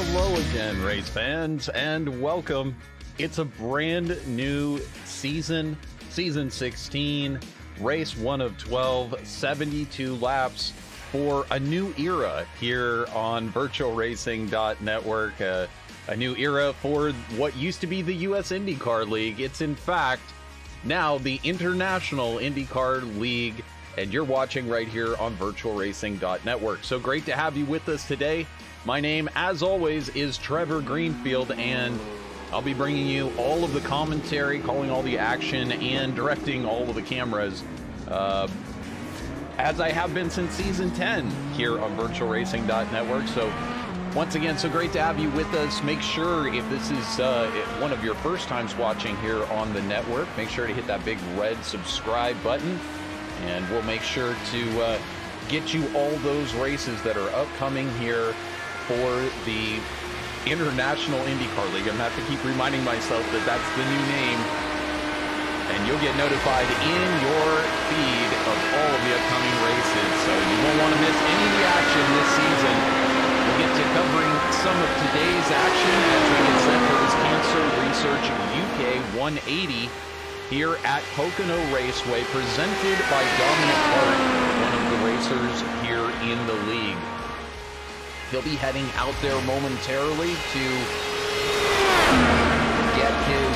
Hello again, race fans, and welcome. It's a brand new season, season 16, race 1 of 12, 72 laps for a new era here on VirtualRacing.Network. A new era for what used to be the US IndyCar League. It's in fact now the International IndyCar League, and you're watching right here on VirtualRacing.Network. So great to have you with us today. My name, as always, is Trevor Greenfield, and I'll be bringing you all of the commentary, calling all the action, and directing all of the cameras, as I have been since Season 10 here on VirtualRacing.Network. So, once again, so great to have you with us. Make sure, if this is one of your first times watching here on the network, make sure to hit that big red subscribe button, and we'll make sure to get you all those races that are upcoming here for the International IndyCar League. I'm going to have to keep reminding myself that that's the new name. And you'll get notified in your feed of all of the upcoming races. So you won't want to miss any of the action this season. We'll get to covering some of today's action as we get set for this Cancer Research UK 180 here at POCONO Raceway, presented by Dominic Harte, one of the racers here in the league. He'll be heading out there momentarily to get his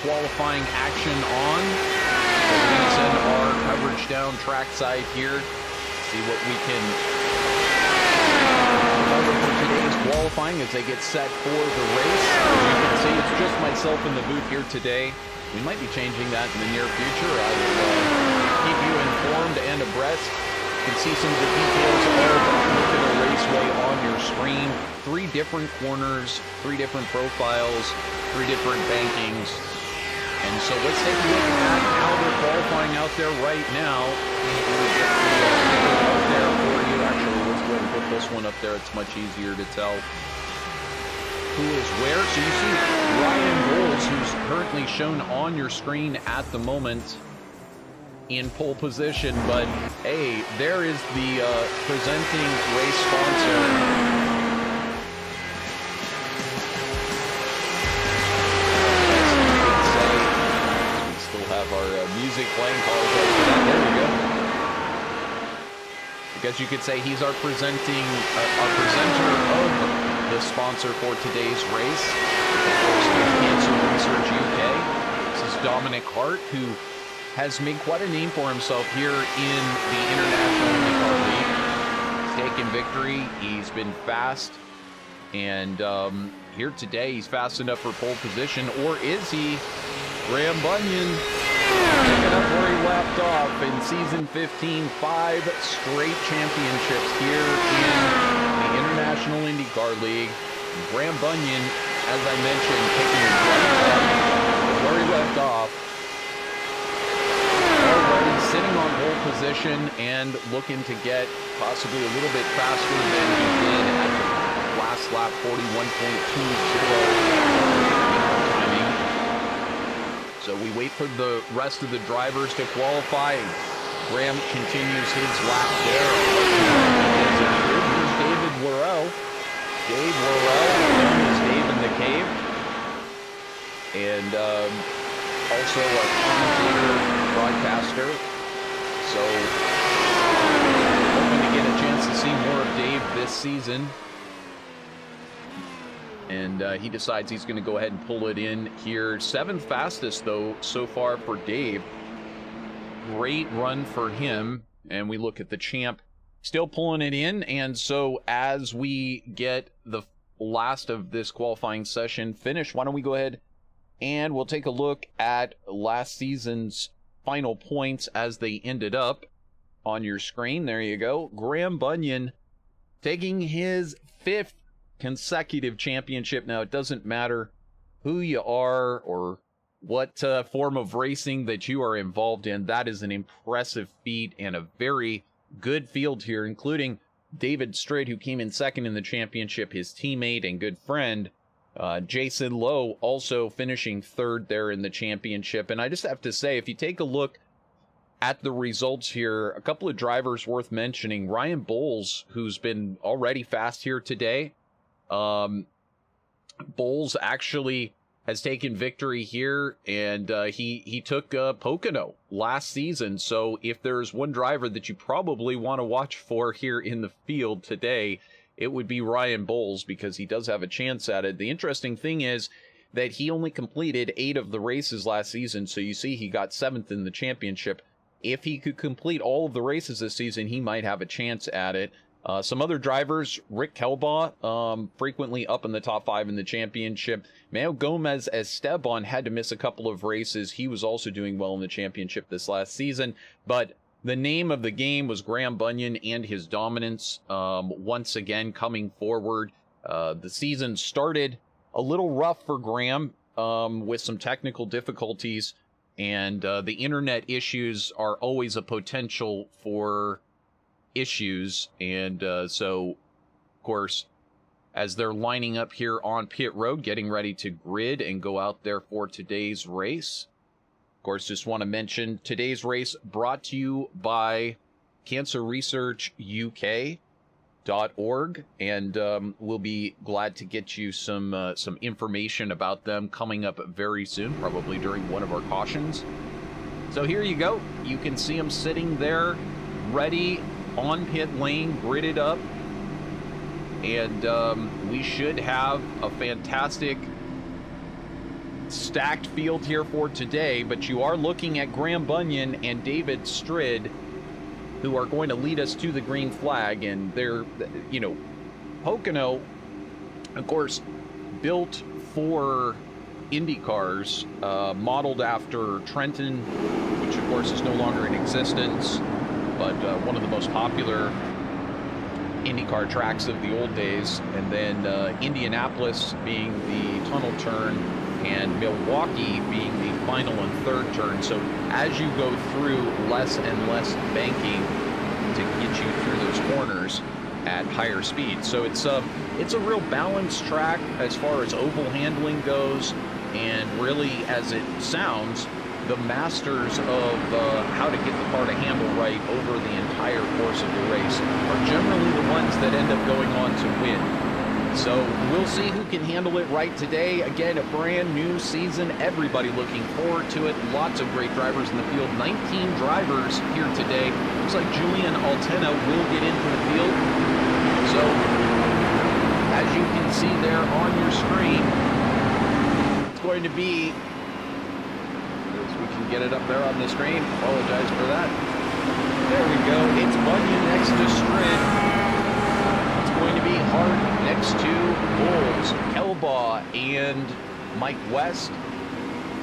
qualifying action on. So we're going to send our coverage down trackside here, see what we can cover for today's qualifying as they get set for the race. As you can see, it's just myself in the booth here today. We might be changing that in the near future. I will keep you informed and abreast. You can see some of the details of POCONO Raceway on your screen. 3 different corners, 3 different profiles, 3 different bankings. And so let's take a look at how they're qualifying out there right now. We'll get the out there for you. Actually, let's go ahead and put this one up there. It's much easier to tell who is where. So you see Ryan Bowles, who's currently shown on your screen at the moment, in pole position, but hey, there is the presenting race sponsor. We still have our music playing. There we go. I guess you could say he's our presenter of the sponsor for today's race. Of course, Cancer Research UK. This is Dominic Harte, who has made quite a name for himself here in the International IndyCar League. He's taken victory, he's been fast, and here today he's fast enough for pole position, or is he? Graham Bunyan picking up where he left off in Season 15, 5 straight championships here in the International IndyCar League. Graham Bunyan, as I mentioned, picking right up where he left off, sitting on pole position and looking to get possibly a little bit faster than he did at the last lap, 41.20 timing. So we wait for the rest of the drivers to qualify. Graham continues his lap there. Here's David Worrell. Dave Worrell, known as Dave in the Cave. And also a commentator, broadcaster. So, hoping to get a chance to see more of Dave this season. And he decides he's going to go ahead and pull it in here. 7th fastest, though, so far for Dave. Great run for him. And we look at the champ still pulling it in. And so, as we get the last of this qualifying session finished, why don't we go ahead and we'll take a look at last season's final points as they ended up on your screen. There you go. Graham Bunyan taking his 5th consecutive championship. Now, it doesn't matter who you are or what form of racing that you are involved in. That is an impressive feat and a very good field here, including David Stritt, who came in 2nd in the championship, his teammate and good friend. Jason Lowe also finishing 3rd there in the championship. And I just have to say, if you take a look at the results here, a couple of drivers worth mentioning. Ryan Bowles, who's been already fast here today, Bowles actually has taken victory here, and he took Pocono last season. So if there's one driver that you probably want to watch for here in the field today, it would be Ryan Bowles, because he does have a chance at it. The interesting thing is that he only completed 8 of the races last season, so you see he got 7th in the championship. If he could complete all of the races this season, he might have a chance at it. Some other drivers, Rick Kelbaugh, frequently up in the top 5 in the championship. Mayo Gomez Esteban had to miss a couple of races. He was also doing well in the championship this last season. But the name of the game was Graham Bunyan and his dominance once again coming forward. The season started a little rough for Graham with some technical difficulties. And the internet issues are always a potential for issues, and so of course, as they're lining up here on pit road, getting ready to grid and go out there for today's race. Of course, just want to mention today's race brought to you by cancerresearchuk.org, and we'll be glad to get you some information about them coming up very soon, probably during one of our cautions. So here you go. You can see them sitting there ready on pit lane, gridded up, and we should have a fantastic stacked field here for today. But you are looking at Graham Bunyan and David Strid, who are going to lead us to the green flag. And they're, you know, Pocono, of course, built for IndyCars, modeled after Trenton, which of course is no longer in existence, but one of the most popular IndyCar tracks of the old days. And then Indianapolis being the tunnel turn, and Milwaukee being the final and third turn. So as you go through, less and less banking to get you through those corners at higher speed. So it's a real balanced track as far as oval handling goes, and really, as it sounds, the masters of how to get the car to handle right over the entire course of the race are generally the ones that end up going on to win. So we'll see who can handle it right today. Again, a brand new season, everybody looking forward to it. Lots of great drivers in the field, 19 drivers here today. Looks like Julian Altena will get into the field. So as you can see there on your screen, it's going to be, we can get it up there on the screen. Apologize for that. There we go. It's Bunyan next to Strid. It's going to be Harte next to Bowles, Kelbaugh, and Mike West.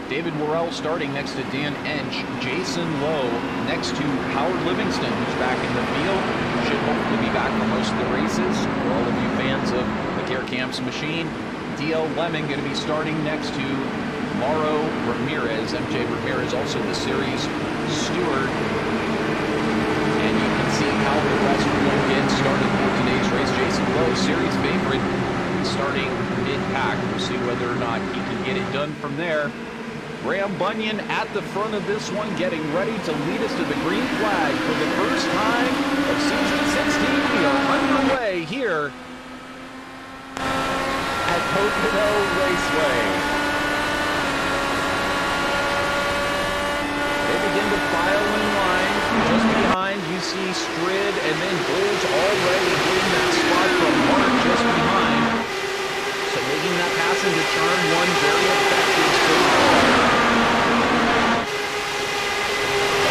David Worrell starting next to Dan Ensch. Jason Lowe next to Howard Livingston, who's back in the field. Should hopefully be back for most of the races. For all of you fans of the Care Camps machine, DL Lemon going to be starting next to Mauro Ramirez. MJ Ramirez, also the series steward. And you can see how the rest will get started for today's race. Jason Lowe, series favorite, starting mid-pack. We'll see whether or not he can get it done from there. Graham Bunyan at the front of this one, getting ready to lead us to the green flag for the first time of season 16. We are underway here at Pocono Raceway. They begin to file in line. Just behind, you see Strid, and then Bowles already getting that spot from Harte just behind. So making that pass into turn one very effective so far.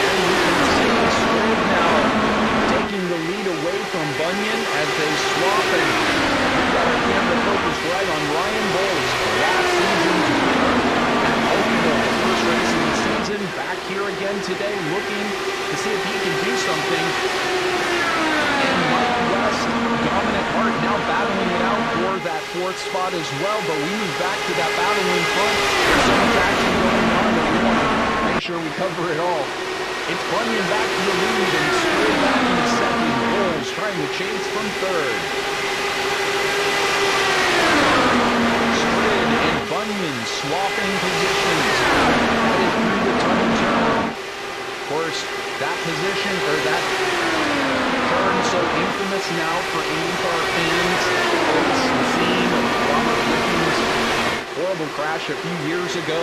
And you can see Strid now taking the lead away from Bunyan as they swap, and we've got our camera focused right on Ryan Bowles, last season's winner at Pocono, the first race of the season. Back here again today, looking to see if he can do something. And Mike West, Dominic Harte now battling it out for that fourth spot as well, but we move back to that battle in front. There's so much action going on that we want to make sure we cover it all. It's Bunyan back to the lead and Strid back in second. Bowles trying to chase from third. Strid and Bunyan swapping positions. Headed through the tunnel turn. Of course, that position, or that turn so infamous now for IndyCar fans. It's the scene of Robert Wickens' horrible crash a few years ago.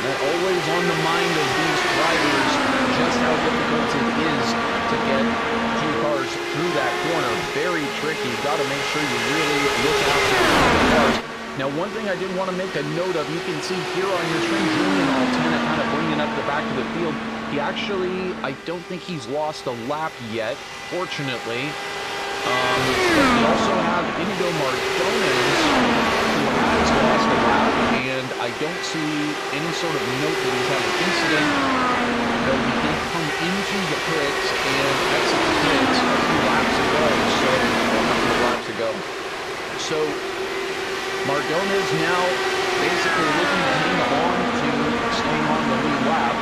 That always on the mind of these drivers, just how difficult it is to get two cars through that corner. Very tricky. Got to make sure you really look out for the cars. Now, one thing I did want to make a note of, you can see here on your screen, Julian Altena kind of bringing up the back of the field. He actually, I don't think he's lost a lap yet, fortunately. But we also have Iñigo Mardones, who has lost a lap, and I don't see any sort of note that he's had an incident, though he did come into the pits and exit the pits a few laps ago, so a couple of laps ago. So Mardones now basically looking to hang on to staying on the lead lap.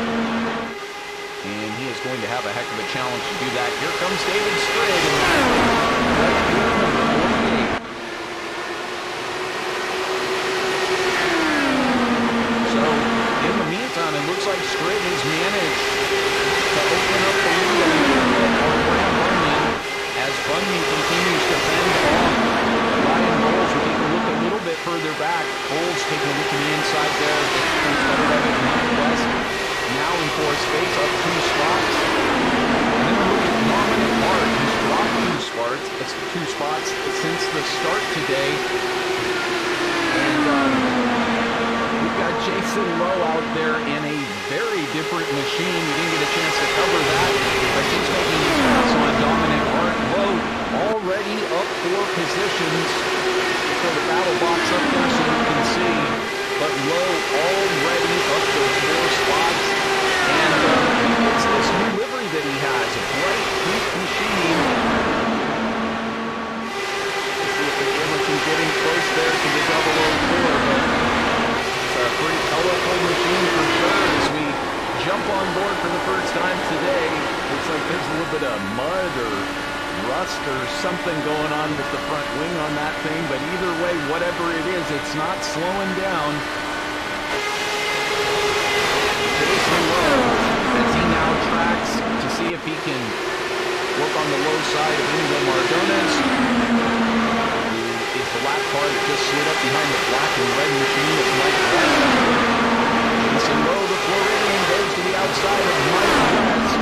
And he is going to have a heck of a challenge to do that. Here comes David Strid. So, in the meantime, it looks like Strid has managed to open up the lead a little bit on Graham Bunyan as Bunyan continues to fend off Ryan Bowles. We take a look a little bit further back. Bowles taking a look at the inside there. West. Now in fourth space, up 2 spots. And then we look at Dominic Harte, who's dropped 2 spots since the start today. And we've got Jason Lowe out there in a very different machine. We didn't get a chance to cover that, but he's making his pass on Dominic Harte. Lowe already up 4 positions. Put the battle box up there so you can see. But Lowe already up those 4 spots. And it's this new livery that he has, a bright pink machine. Let's see if the camera can get in close there to the 004, but it's a pretty colorful machine for sure. As we jump on board for the first time today, looks like there's a little bit of mud or rust or something going on with the front wing on that thing, but either way, whatever it is, it's not slowing down. Jason Lowe, as he now tracks to see if he can work on the low side of Iñigo Mardones, who is the lap car that just slid up behind the black and red machine of Mike West. Jason Lowe, the Floridian, goes to the outside of Mike West.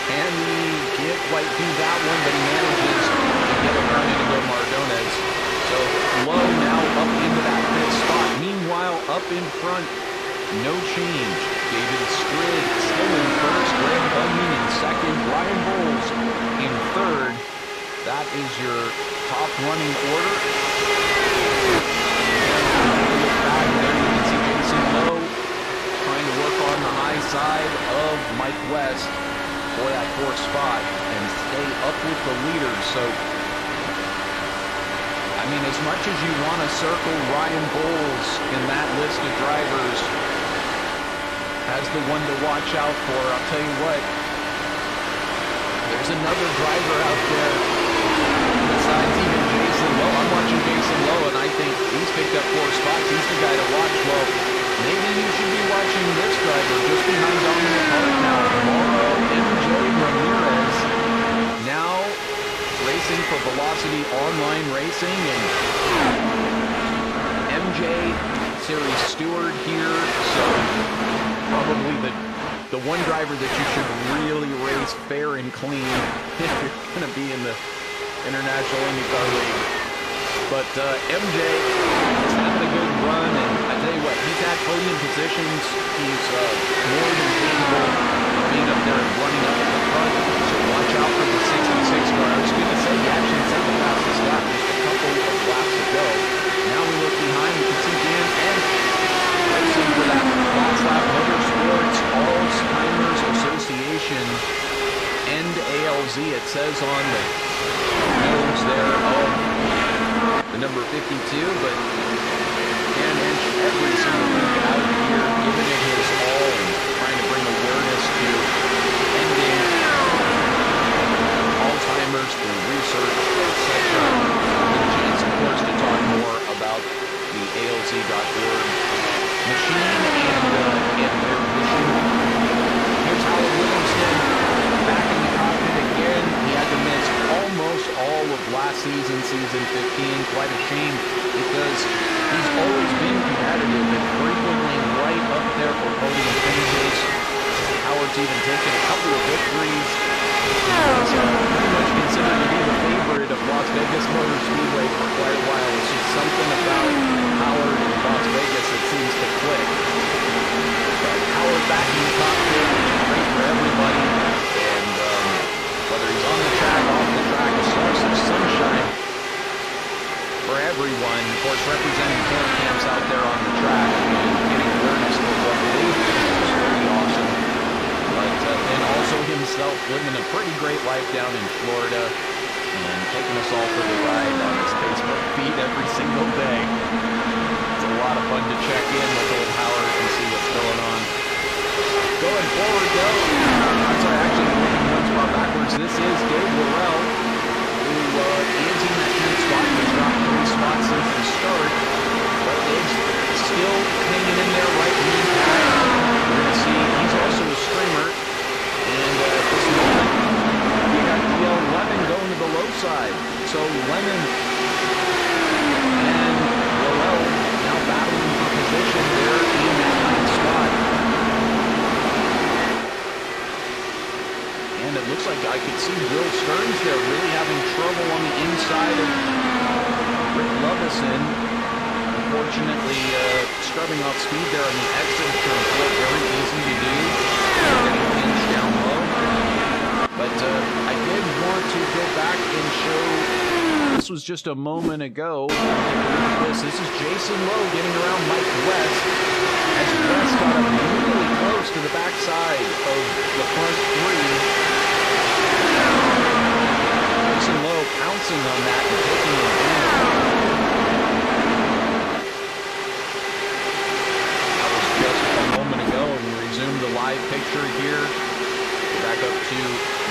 And he can't quite do that one, but he manages to get around Iñigo Mardones. So Lowe now up into that 5th spot. Meanwhile, up in front, no change. David Strid still in first. Graham Bunyan in second. Ryan Bowles in third. That is your top running order. And back there, you can see Jason Lowe trying to work on the high side of Mike West for that 4th spot and stay up with the leaders. So, I mean, as much as you want to circle Ryan Bowles in that list of drivers as the one to watch out for, I'll tell you what, there's another driver out there besides even Jason Lowe. I'm watching Jason Lowe, and I think he's picked up 4 spots. He's the guy to watch. Well, maybe you should be watching this driver just behind Dominic Harte now. Mauro Ramirez now racing for Velocity Online Racing, and MJ Series Steward here, so probably the one driver that you should really race fair and clean if you're going to be in the International IndyCar League. But MJ is having a good run, and I tell you what, he's had podium positions. He's more than capable of being up there and running up at the front. So watch out for the 66 car. I was going to say he actually set the fastest lap just a couple of laps ago. Now we look behind, you can see Dan Ensch racing for that last lap Motorsports Alzheimer's Association End ALZ. It says on the nose there of the number 52, but Dan Ensch every single week out here giving it his all and trying to bring awareness to ending Alzheimer's through research, etc. Get a chance, of course, to talk more about the ALZ.org machine and their mission. Here's Howard Livingston back in the cockpit again. He season 15. Quite a shame because he's always been competitive and frequently right up there for podium finishes. Howard's even taken a couple of victories. He's pretty much considered to be the favorite of Las Vegas Motor Speedway for quite a while. It's just something about Howard in Las Vegas that seems to click. But Howard back in the cockpit, which is great for everybody. And whether he's on the track, off the track, a source of sunshine for everyone. Of course, representing corn camps out there on the track and getting awareness for what they do is very awesome. But then also himself living a pretty great life down in Florida and taking us all for the ride on his Facebook feed every single day. It's a lot of fun to check in with old Howard and see what's going on. Going forward, though, I'm sorry, actually moving one spot backwards. This is Dave Worrell, who is in that 10th spot. He's dropped 3 spots since the start, but is still hanging in there right in the pack. We're going to see he's also a streamer, and at this moment, you got Lemon going to the low side. So Lemon and Worrell now battling for position there in that 9th spot. And it looks like I could see Will Stearns there really having trouble on the inside of Rick Lovison. Unfortunately, scrubbing off speed there on the exit turn 4, very easy to do. Getting pinched down low. But I did want to go back and show, this was just a moment ago. This is Jason Lowe getting around Mike West. As West got up really close to the backside of the front 3. Jason Lowe pouncing on that and taking advantage. That was just a moment ago, and we resume the live picture here. Back up to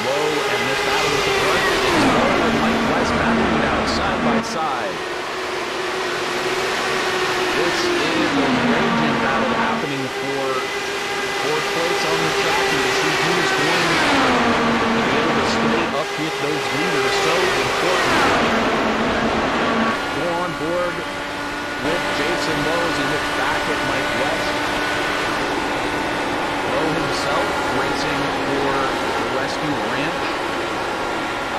Lowe, and this battle with the front. It's Lowe and Mike West battling now side by side. This is a raging battle happening for 4th place on the track, and to see who's going to be able to stay up with those leaders, so important. Go on board with Jason Lowe as he looks back at Mike West. Lowe himself racing for the Rescue Ranch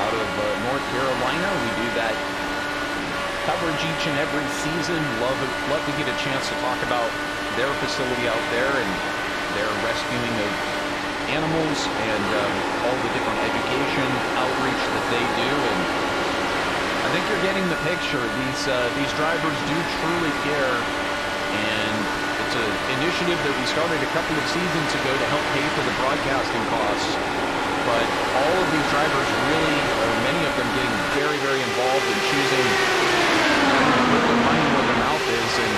out of North Carolina. We do that coverage each and every season. Love to get a chance to talk about their facility out there and their rescuing of animals and all the different education outreach that they do. And I think you're getting the picture. These drivers do truly care, and it's an initiative that we started a couple of seasons ago to help pay for the broadcasting costs. But all of these drivers really, or many of them, getting very, very involved in choosing to put their money where their mouth is and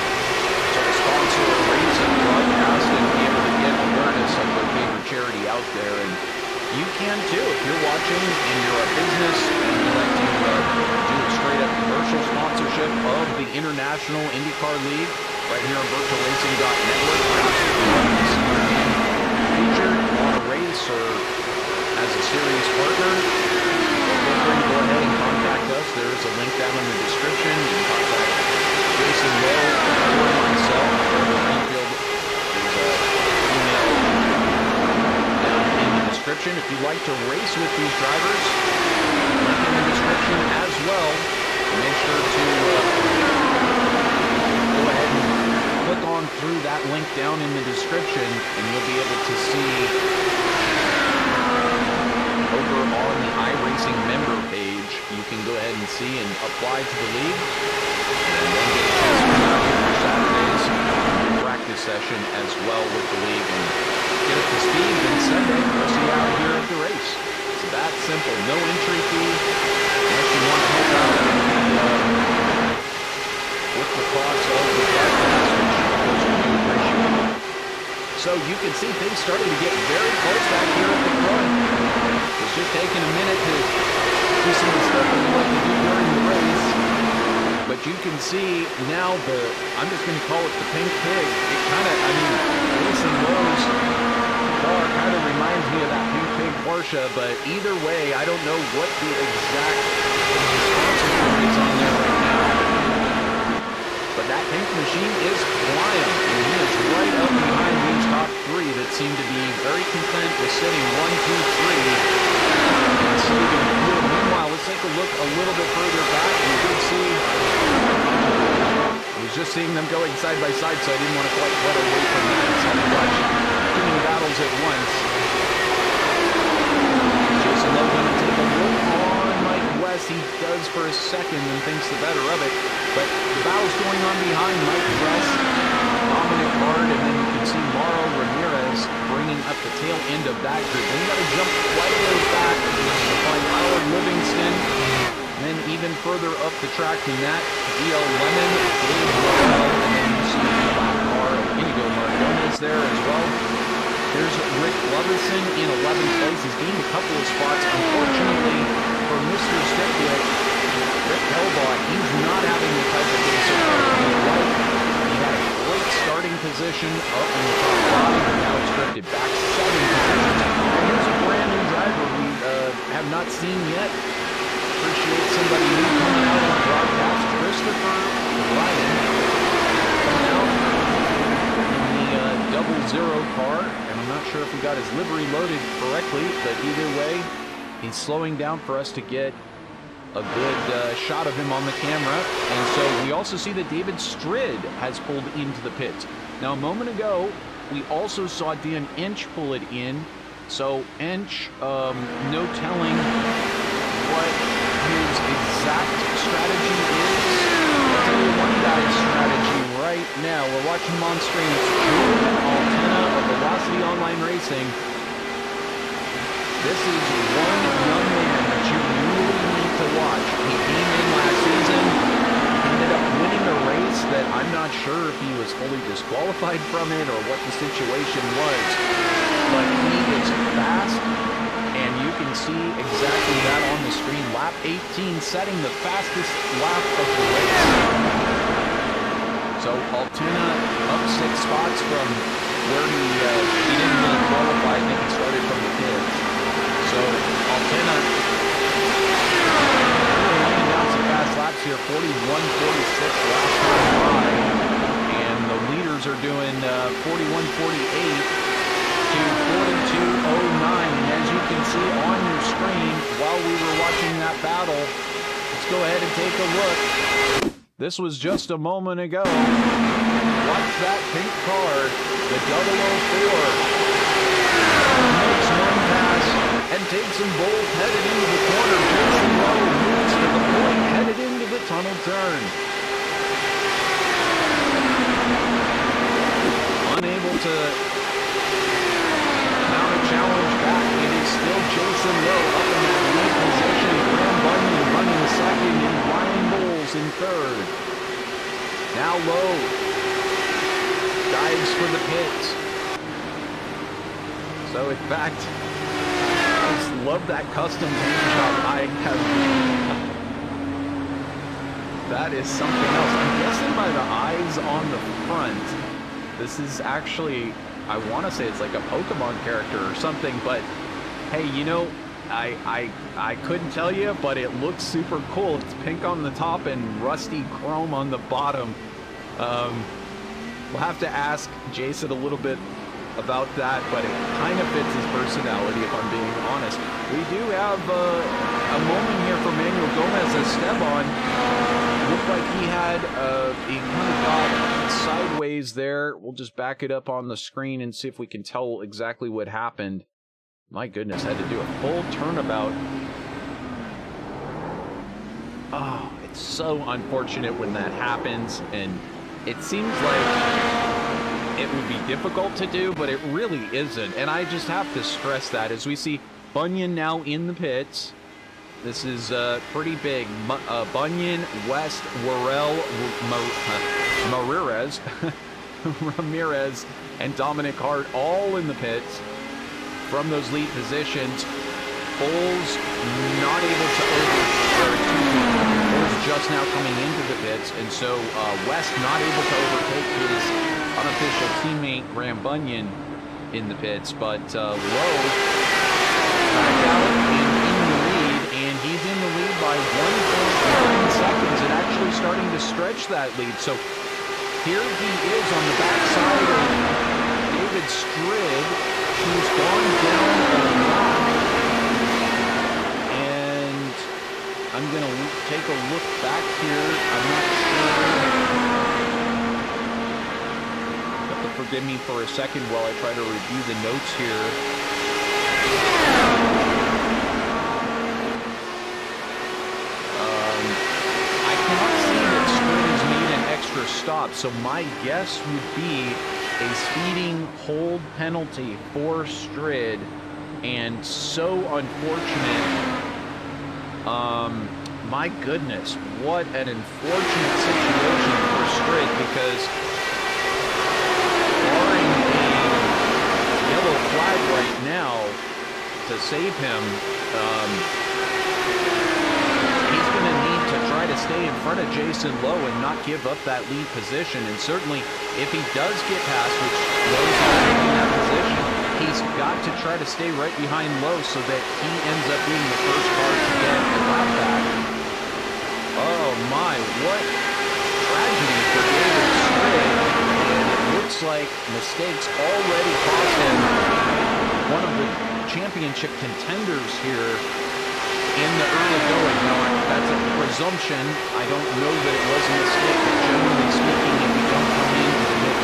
sort of sponsor a race and broadcast and be able to get awareness of their favorite charity out there. And you can too if you're watching and you're a business and you like to do a straight up commercial sponsorship of the International IndyCar League right here on VirtualRacing.Network. Featured on a race or as a series partner, feel free to go ahead and contact us. There's a link down in the description. You can contact Jason Lowe or myself. There's an email down in the description. If you'd like to race with these drivers, link in the description as well. Make sure to go ahead and click on through that link down in the description, and you'll be able to see over on the iRacing member page. You can go ahead and see and apply to the league, and then get a chance to come out here for Saturday's practice session as well with the league and get up to speed. And Sunday, we'll see you out here at the race. It's that simple. No entry fee unless you want to help out with the cost of the broadcast, which of course we do appreciate. So you can see things starting to get very close back here at the front. It's just taking a minute to do some of the stuff that we like to do during the race. But you can see now I'm just going to call it the pink pig. It kind of, Jason Lowe's car kind of reminds me of that pink pig Porsche, but either way, I don't know what the exact responsibility is on there right now. But that pink machine is flying, and he is right up behind these top three that seem to be very content with sitting 1, 2, 3. And saving fuel. Meanwhile, let's take a look a little bit further back. You can see, I was just seeing them going side by side, so I didn't want to quite get away from that. So we watch too many battles at once. Jason Lowe going to take a look on Mike West. He does for a second and thinks the better of it. But the battle's going on behind Mike West, Dominic Harte, and then you can see Mauro, Ramirez bringing up the tail end of that group. Then you got to jump quite a ways back to find Livingston. And then even further up the track than that, DL Lemon, Dave Lowe, and then you see the black car of Iñigo Mardones there as well. There's Rick Lovison in 11th place. He's gained a couple of spots. Unfortunately for Mr. Stickwick, Rick Kelbaugh, he's not having the type of day so far he would like. He had a great starting position up in the top 5, and now it's drifted back 7 positions. And here's a brand new driver we have not seen yet. Appreciate somebody new coming out on the broadcast. Christopher Ryan coming out in the 00 car, and I'm not sure if we got his livery loaded correctly, but either way, he's slowing down for us to get a good shot of him on the camera. And so we also see that David Strid has pulled into the pits. Now, a moment ago, we also saw Dan Ensch pull it in. So Ensch, no telling what his exact strategy is. I'll tell you one guy's strategy right now. We're watching him on screen. It's Julian Altena of Velocity Online Racing. This is one young man that you really need to watch. He came in last season, ended up winning a race that I'm not sure if he was fully disqualified from it or what the situation was. But he is fast, and you can see exactly that on the screen. Lap 18, setting the fastest lap of the race. So Altena up 6 spots from where he didn't really qualify. I think he started from the pit. So Altena laying down some fast laps here, 41-46 last time by, and the leaders are doing 41-48 to 42-09. And as you can see on your screen while we were watching that battle, let's go ahead and take a look. This was just a moment ago. Watch that pink car, the 004. Makes one pass and takes them both headed into the corner. Jason Lowe moves to the point, headed into the tunnel turn. Unable to mount a challenge back. It is still Jason Lowe up in that lead position. Graham Bunyan running second and Ryan Bowles in third. Now Lowe dives for the pits. So in fact, I just love that custom paint job. I have. That is something else. I'm guessing by the eyes on the front, this is actually, I want to say it's like a Pokemon character or something, but hey, you know, I couldn't tell you, but it looks super cool. It's pink on the top and rusty chrome on the bottom. We'll have to ask Jason a little bit about that, but it kind of fits his personality, if I'm being honest. We do have a moment here for Manuel Gomez as Esteban. Looked like he had, he kind of got sideways there. We'll just back it up on the screen and see if we can tell exactly what happened. My goodness, had to do a full turnabout. Oh, it's so unfortunate when that happens, and it seems like it would be difficult to do, but it really isn't. And I just have to stress that as we see Bunyan now in the pits. This is pretty big. Bunyan, West, Worrell, Maurez, Ramirez, and Dominic Harte all in the pits from those lead positions. Bowles not able to Bowles just now coming into the pits, and so West not able to overtake his unofficial teammate Graham Bunyan in the pits, but Lowe that lead. So here he is on the backside of David Strid, who's gone down a lap. And I'm going to take a look back here. I'm not sure. You have to forgive me for a second while I try to review the notes here. I cannot see that Strid has made an extra stop, so my guess would be a speeding hold penalty for Strid, and so unfortunate. My goodness, what an unfortunate situation for Strid, because barring a yellow flag right now to save him, he's going to need to try to stay in front of Jason Lowe and not give up that lead position. And certainly, if he does get past, which Lowe's in that position, he's got to try to stay right behind Lowe so that he ends up being the first car to get a lap back. Oh my, what tragedy for David Strid. And it looks like mistakes already cost him one of the championship contenders here in the early going. Now, that's a presumption. I don't know that it was a mistake, but generally speaking, if you don't come into the mix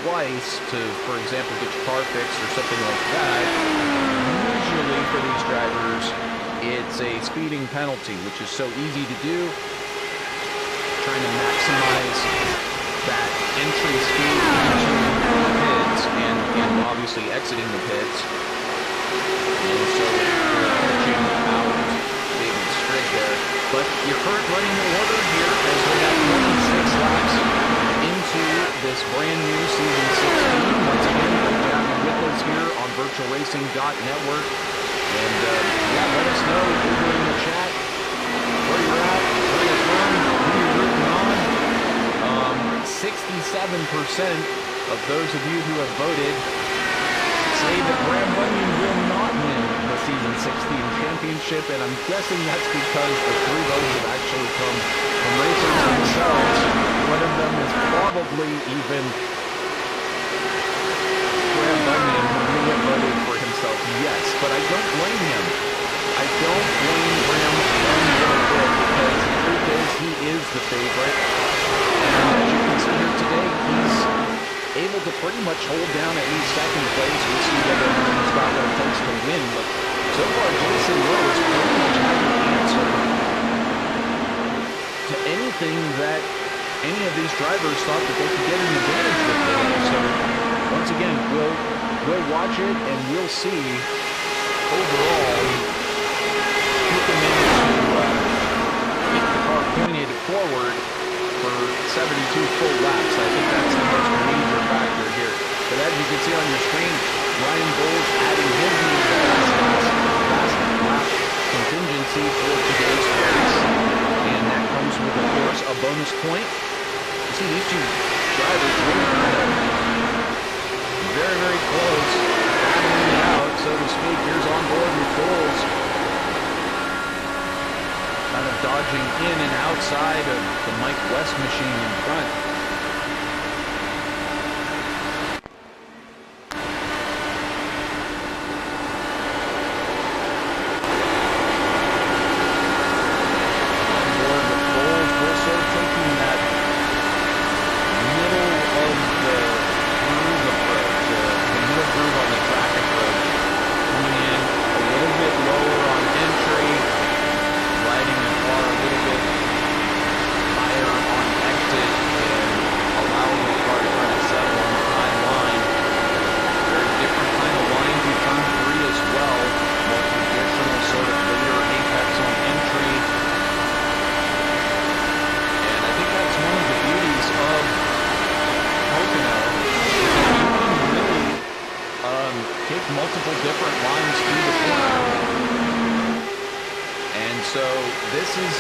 twice to, for example, get your car fixed or something like that, usually for these drivers, it's a speeding penalty, which is so easy to do. Trying to maximize that entry speed into the pits and obviously exiting the pits. And so pitching out David Strid there. But your current running order here as we have 26 laps into this brand new season 16. Once again, great to have you with us here on VirtualRacing.Network. And yeah, let us know over in the chat where you're at, where you're from, who you're rooting on. 67% of those of you who have voted say that Graham Bunyan will not win the season 16 championship, and I'm guessing that's because the three votes have actually come from racers themselves. One of them is probably even Graham Bunyan, who may have voted for himself, yes, but I don't blame him. I don't blame Graham one little bit, because the truth is he is the favorite. And as you can see here today, he's able to pretty much hold down at least second place. We'll see whether he's got what it takes to win, but so far Jason Lowe has pretty much had the answer to anything that any of these drivers thought that they could get an advantage with today. So once again, we'll watch it and we'll see overall who can manage to keep the car pointed forward for 72 full laps. I think that's the most major factor here. But as you can see on your screen, Ryan Bowles adding his name to the last lap contingency for today's race. And that comes with, of course, a bonus point. You see these two drivers really kind of very, very close, battling it out, so to speak. Here's on board with Bowles, kind of dodging in and outside of the Mike West machine in front. Multiple different lines through the corner, and so this is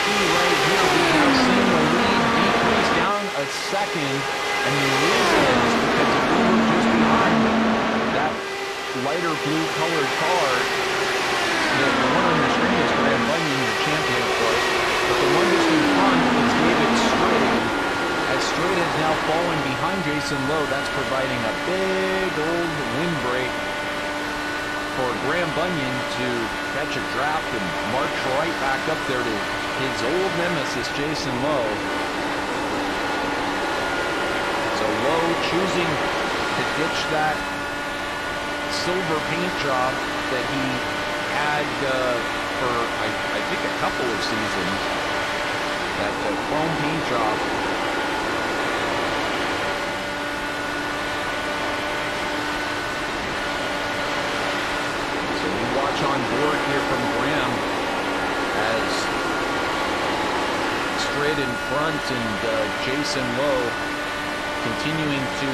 key right here. We have seen the lead decrease down a second, and the reason is because if we were just behind that lighter blue colored car, the one on the screen is Graham Bunyan, the champion, of course, but the one just in front is David Strait. As Strait is now falling behind Jason Lowe, that's providing a big old windbreak for Graham Bunyan to catch a draft and march right back up there to his old nemesis, Jason Lowe. So Lowe choosing to ditch that silver paint job that he had for, I think, a couple of seasons. That chrome paint job. So we watch on board here from Graham as Strait in front and Jason Lowe continuing to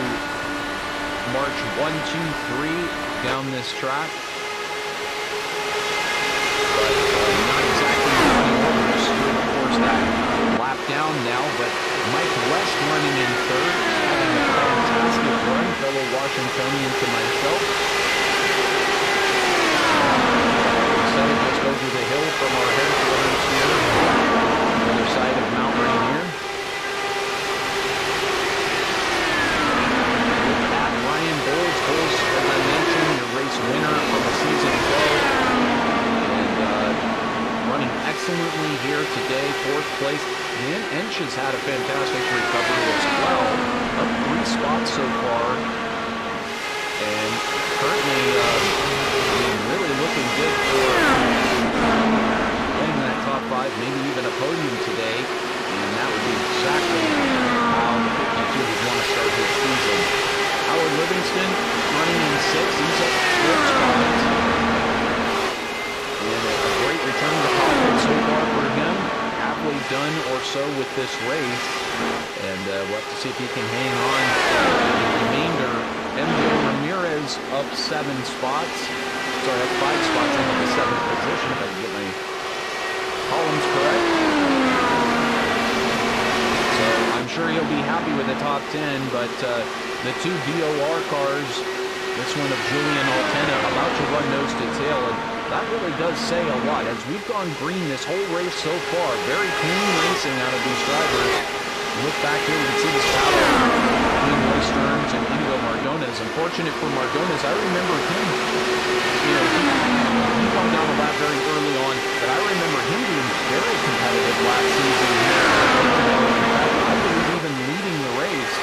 march 1, 2, 3 down this track. But not exactly running orders. Of course, that lap down now, but Mike West running in third, having a fantastic run, fellow Washingtonian to myself. Instead of just over the hill from our headquarters here, on the other side of Mount Rainier. Bulls, as I mentioned, your race winner from a season ago, and running excellently here today, 4th place. And Ensch has had a fantastic recovery as well, up 3 spots so far, and currently really looking good for winning that top 5, maybe even a podium today, and that would be exactly how the 52 would want to start his season. Howard Livingston running in 6th. He's up 4 spots. And a great return to pocket so far for him. Halfway done or so with this race. And we'll have to see if he can hang on the remainder. MJ Ramirez up 7 spots. Sorry, up 5 spots into the 7th position, if I can get my columns correct. So I'm sure he'll be happy with the top 10, but the 2 VOR cars, this one of Julian Altena, about to run nose to tail, and that really does say a lot. As we've gone green this whole race so far, very clean racing out of these drivers. Look back here, you can see this battle between Roy Stearns and Iñigo Mardones. Unfortunate for Mardones, I remember him, he won down the lap very early on, but I remember him being very competitive last season here. I believe even leading the race.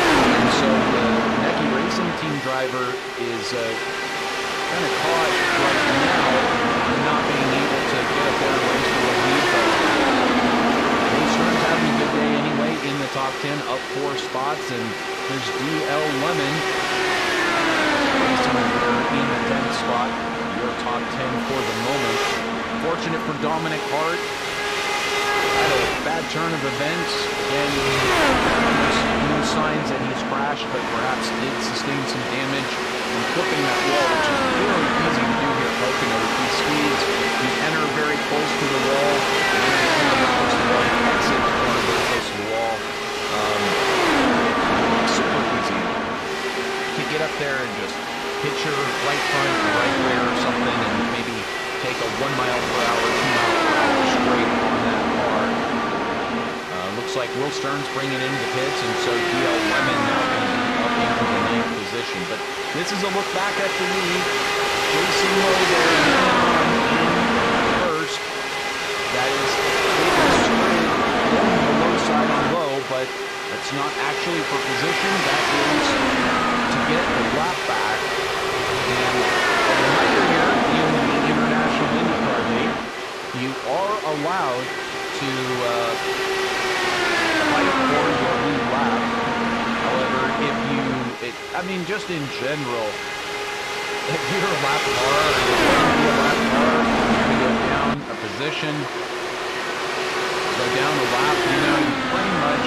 And so the Necky Racing team driver is kind of caught right now not being able to get up there and race for the lead. But Stearns having a good day anyway in the top 10, up 4 spots. And there's DL Lemon racing there in the 10th spot. Your top 10 for the moment. Fortunate for Dominic Harte. Had a bad turn of events. Again, no signs that he's crashed, but perhaps did sustain some damage from clipping that wall, which is really easy to do here at Pocono with these speeds. You enter very close to the wall, and then you enter very close to the wall, you exit the corner very close to the wall. Super easy to get up there and just hit your right front, right rear or something, and maybe take a 1 mile per hour, 2 mile per hour straight on that car. Looks like Will Stearns bringing in the pits, and so DL Lemon now going to be up into the 9th position. But this is a look back at the lead. Jason Lowe there in first. That is David Strait on the low side on low, but that's not actually for position. That is to get the lap back. And a reminder here in the International IndyCar League, you are allowed to fight for your lead lap. However, just in general, if you're a lap car, you're going to go down a position, go down a lap, pretty much,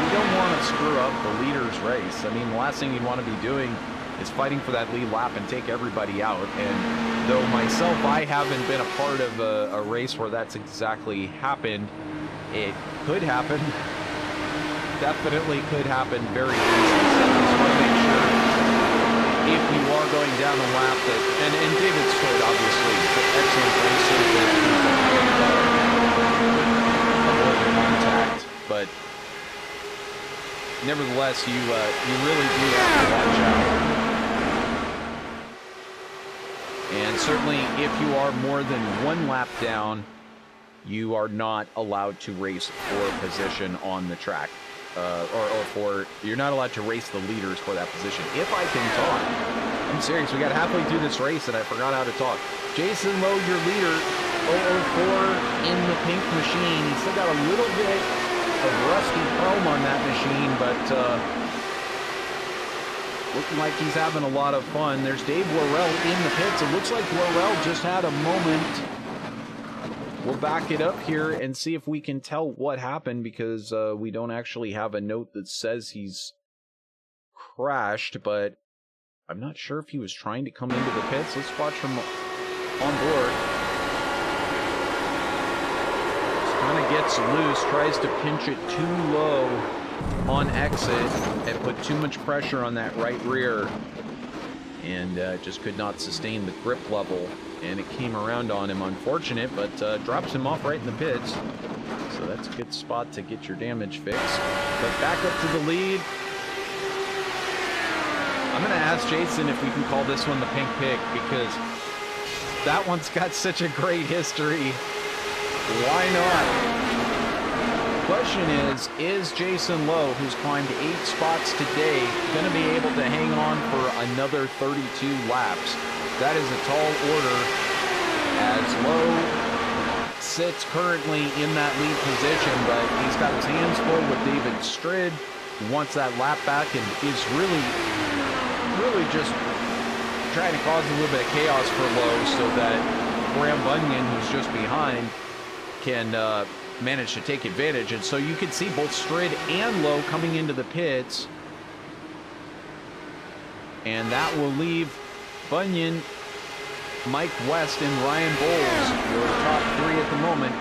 you don't want to screw up the leader's race. I mean, the last thing you'd want to be doing is fighting for that lead lap and take everybody out. And though myself, I haven't been a part of a race where that's exactly happened, it could happen. Definitely could happen very easily. So I just want to make sure if you are going down a lap that, and David Strait obviously, excellent racer, of contact, but nevertheless, you really do have to watch out. And certainly, if you are more than one lap down, you are not allowed to race for position on the track. You're not allowed to race the leaders for that position. If I can talk. I'm serious, we got halfway through this race and I forgot how to talk. Jason Lowe, your leader, 004 in the pink machine. He's still got a little bit of rusty chrome on that machine, but looking like he's having a lot of fun. There's Dave Laurel in the pits. It looks like Laurel just had a moment. We'll back it up here and see if we can tell what happened, because we don't actually have a note that says he's crashed, but I'm not sure if he was trying to come into the pits. Let's watch from on board. Just kind of gets loose, tries to pinch it too low on exit and put too much pressure on that right rear, and just could not sustain the grip level, and it came around on him. Unfortunate, but drops him off right in the pits, so that's a good spot to get your damage fixed. But back up to the lead. I'm going to ask Jason if we can call this one the pink pick, because that one's got such a great history. Why not? Question is Jason Lowe, who's climbed 8 spots today, going to be able to hang on for another 32 laps? That is a tall order, as Lowe sits currently in that lead position, but he's got his hands full with David Strid, who wants that lap back and is really just trying to cause a little bit of chaos for Lowe so that Graham Bunyan, who's just behind, can manage to take advantage. And so you can see both Strid and Lowe coming into the pits, and that will leave Bunyan, Mike West, and Ryan Bowles, your top 3 at the moment.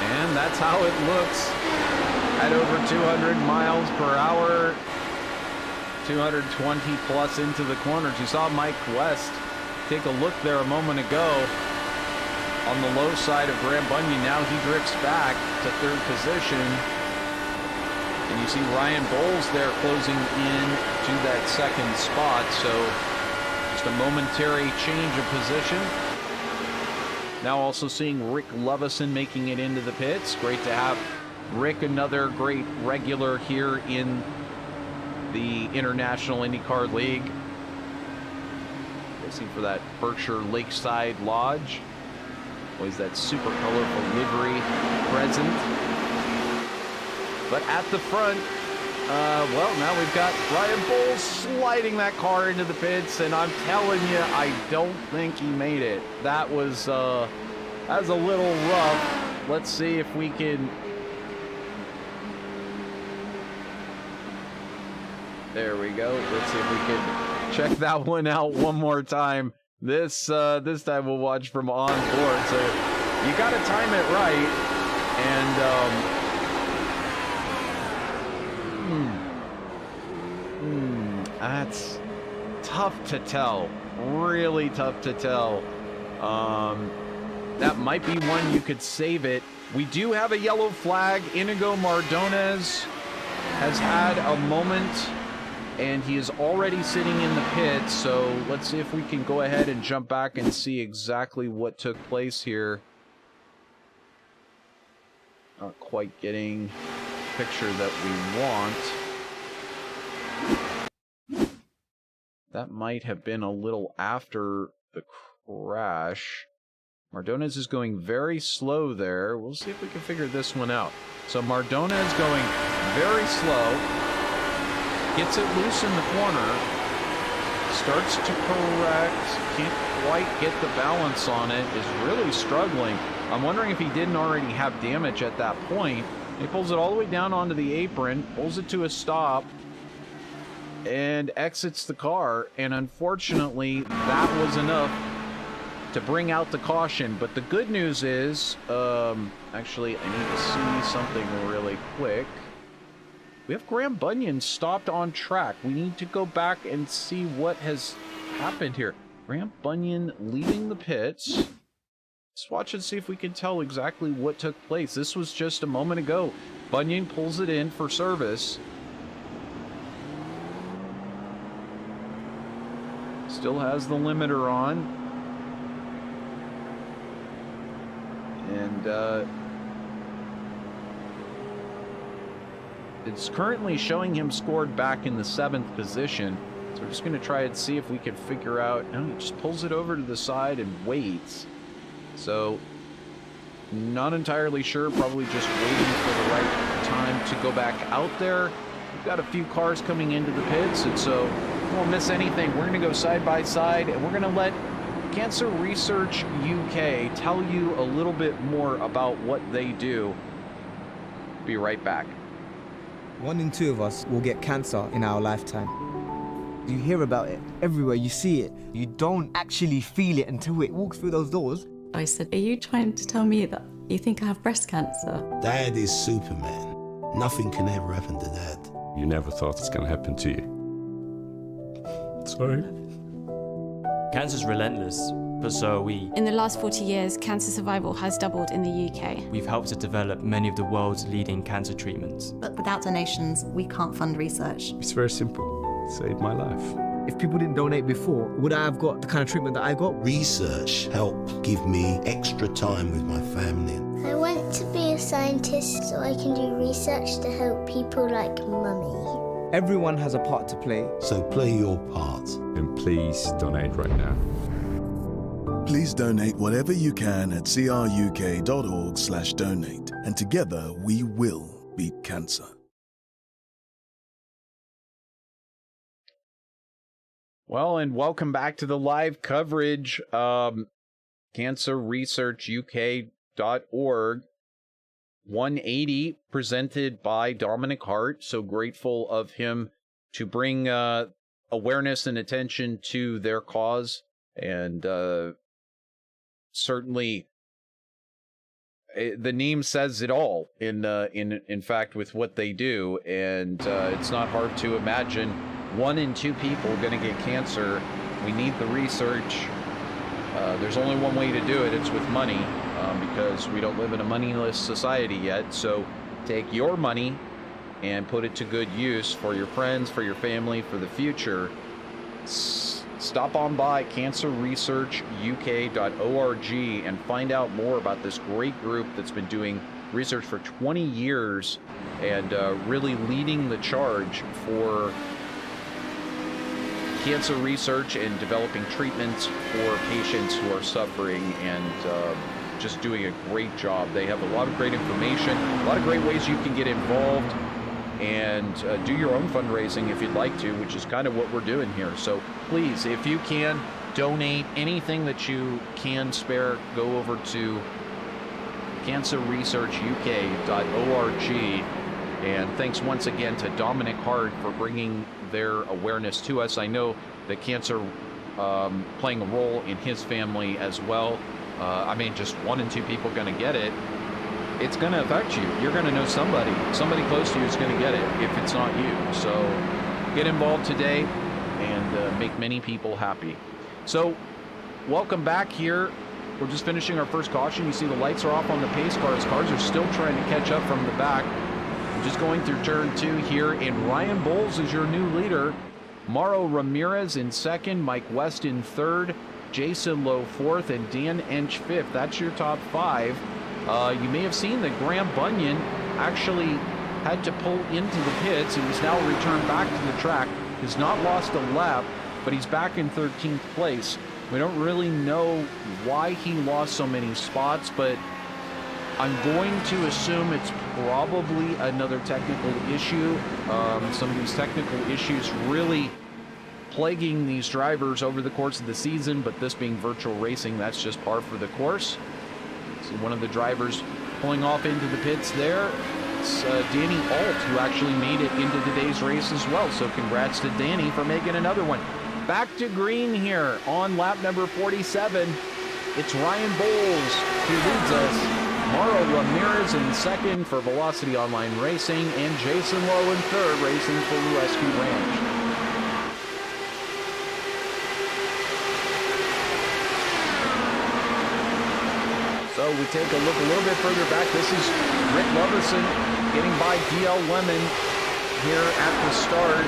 And that's how it looks at over 200 miles per hour, 220 plus into the corners. You saw Mike West take a look there a moment ago on the low side of Graham Bunyan. Now he drifts back to 3rd position. And you see Ryan Bowles there closing in to that 2nd spot. So just a momentary change of position. Now also seeing Rick Lovison making it into the pits. Great to have Rick, another great regular here in the International IndyCar League. Racing for that Berkshire Lakeside Lodge. Always that super colorful livery present. But at the front, well, now we've got Ryan Bowles sliding that car into the pits, and I'm telling you, I don't think he made it. That was a little rough. Let's see if we can. There we go. Let's see if we can check that one out one more time. This time we'll watch from on board. So you got to time it right, and that's tough to tell. Really tough to tell. That might be one you could save it. We do have a yellow flag. Iñigo Mardones has had a moment, and he is already sitting in the pit. So let's see if we can go ahead and jump back and see exactly what took place here. Not quite getting the picture that we want. That might have been a little after the crash. Mardones is going very slow there. We'll see if we can figure this one out. So Mardones going very slow. Gets it loose in the corner. Starts to correct. Can't quite get the balance on it. Is really struggling. I'm wondering if he didn't already have damage at that point. He pulls it all the way down onto the apron. Pulls it to a stop. and exits the car, and unfortunately that was enough to bring out the caution. But the good news is, actually I need to see something really quick. We have Graham Bunyan stopped on track. We need to go back and see what has happened here. Graham Bunyan leaving the pits. Let's watch and see if we can tell exactly what took place. This was just a moment ago. Bunyan pulls it in for service. Still has the limiter on. And it's currently showing him scored back in the 7th position. So we're just going to try and see if we can figure out. No, he just pulls it over to the side and waits. So not entirely sure. Probably just waiting for the right time to go back out there. We've got a few cars coming into the pits, and so we won't miss anything. We're going to go side by side, and we're going to let Cancer Research UK tell you a little bit more about what they do. Be right back. 1 in 2 of us will get cancer in our lifetime. You hear about it everywhere, you see it. You don't actually feel it until it walks through those doors. I said, are you trying to tell me that you think I have breast cancer? Dad is Superman. Nothing can ever happen to Dad. You never thought it's going to happen to you. Sorry. Cancer's relentless, but so are we. In the last 40 years, cancer survival has doubled in the UK. We've helped to develop many of the world's leading cancer treatments. But without donations, we can't fund research. It's very simple. Saved my life. If people didn't donate before, would I have got the kind of treatment that I got? Research helped give me extra time with my family. I want to be a scientist so I can do research to help people like Mummy. Everyone has a part to play. So play your part. And please donate right now. Please donate whatever you can at cruk.org/donate. And together we will beat cancer. Well, and welcome back to the live coverage. CancerResearchUK.org 180 presented by Dominic Harte. So grateful of him to bring awareness and attention to their cause, and certainly the name says it all. In fact, with what they do, and it's not hard to imagine. 1 in 2 people are going to get cancer. We need the research. There's only one way to do it. It's with money, because we don't live in a moneyless society yet. So take your money and put it to good use for your friends, for your family, for the future. Stop on by cancerresearchuk.org and find out more about this great group that's been doing research for 20 years and really leading the charge for cancer research and developing treatments for patients who are suffering, and just doing a great job. They have a lot of great information, a lot of great ways you can get involved and do your own fundraising if you'd like to, which is kind of what we're doing here. So please, if you can, donate anything that you can spare. Go over to cancerresearchuk.org. And thanks once again to Dominic Harte for bringing their awareness to us. I know that cancer playing a role in his family as well. I mean, just 1 in 2 people are going to get it. It's going to affect you. You're going to know somebody close to you is going to get it if it's not you. So get involved today and make many people happy. So welcome back here. We're just finishing our first caution. You see the lights are off on the pace cars. Cars are still trying to catch up from the back. Just going through turn 2 here, and Ryan Bowles is your new leader. Mauro Ramirez in 2nd, Mike West in 3rd, Jason Lowe 4th, and Dan Ensch 5th. That's your top 5. You may have seen that Graham Bunyan actually had to pull into the pits. He was now returned back to the track. He's not lost a lap, but he's back in 13th place. We don't really know why he lost so many spots, but I'm going to assume it's probably another technical issue. Some of these technical issues really plaguing these drivers over the course of the season, but this being virtual racing, that's just par for the course. So one of the drivers pulling off into the pits there. it's Danny Alt who actually made it into today's race as well. So congrats to Danny for making another one. Back to green here on lap number 47. It's Ryan Bowles who leads us. Mauro Ramirez in second for Velocity Online Racing, and Jason Lowe in third, racing for Rescue Ranch. So we take a look a little bit further back. This is Rick Lovison getting by DL Lemon here at the start.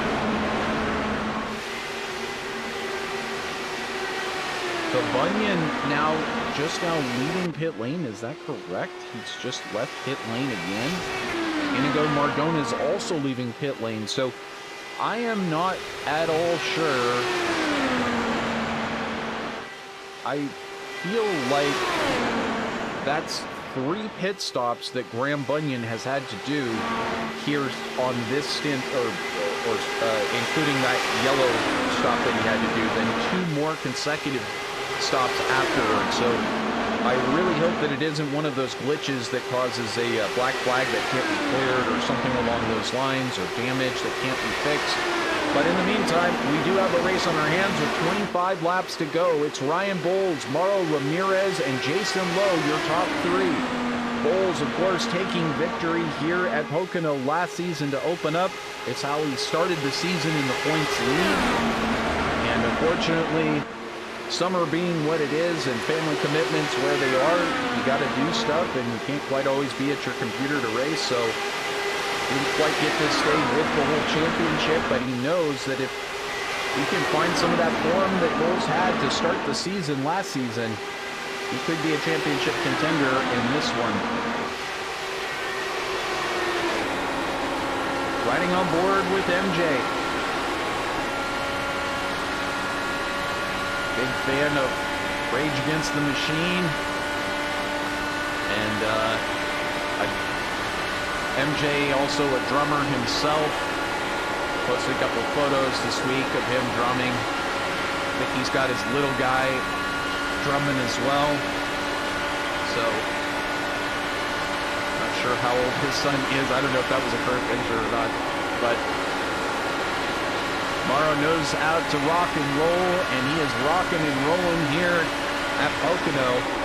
So Bunyan just now leaving pit lane. Is that correct? He's just left pit lane again. Iñigo Mardones is also leaving pit lane. So I am not at all sure. I feel like that's 3 pit stops that Graham Bunyan has had to do here on this stint, or including that yellow stop that he had to do, then 2 more consecutive stops afterwards. So I really hope that it isn't one of those glitches that causes a black flag that can't be cleared or something along those lines, or damage that can't be fixed. But in the meantime, we do have a race on our hands with 25 laps to go. It's Ryan Bowles, Mauro Ramirez, and Jason Lowe, your top 3. Bowles, of course, taking victory here at Pocono last season to open up. It's how he started the season in the points lead. And unfortunately, summer being what it is and family commitments where they are, you got to do stuff and you can't quite always be at your computer to race. So didn't quite get to stay with the whole championship, but he knows that if he can find some of that form that Bowles had to start the season last season, he could be a championship contender in this one. Riding on board with MJ. Big fan of Rage Against the Machine. And MJ, also a drummer himself. Posted a couple of photos this week of him drumming. I think he's got his little guy drumming as well. So, not sure how old his son is. I don't know if that was a current picture or not. But Mauro knows how to rock and roll, and he is rocking and rolling here at Pocono.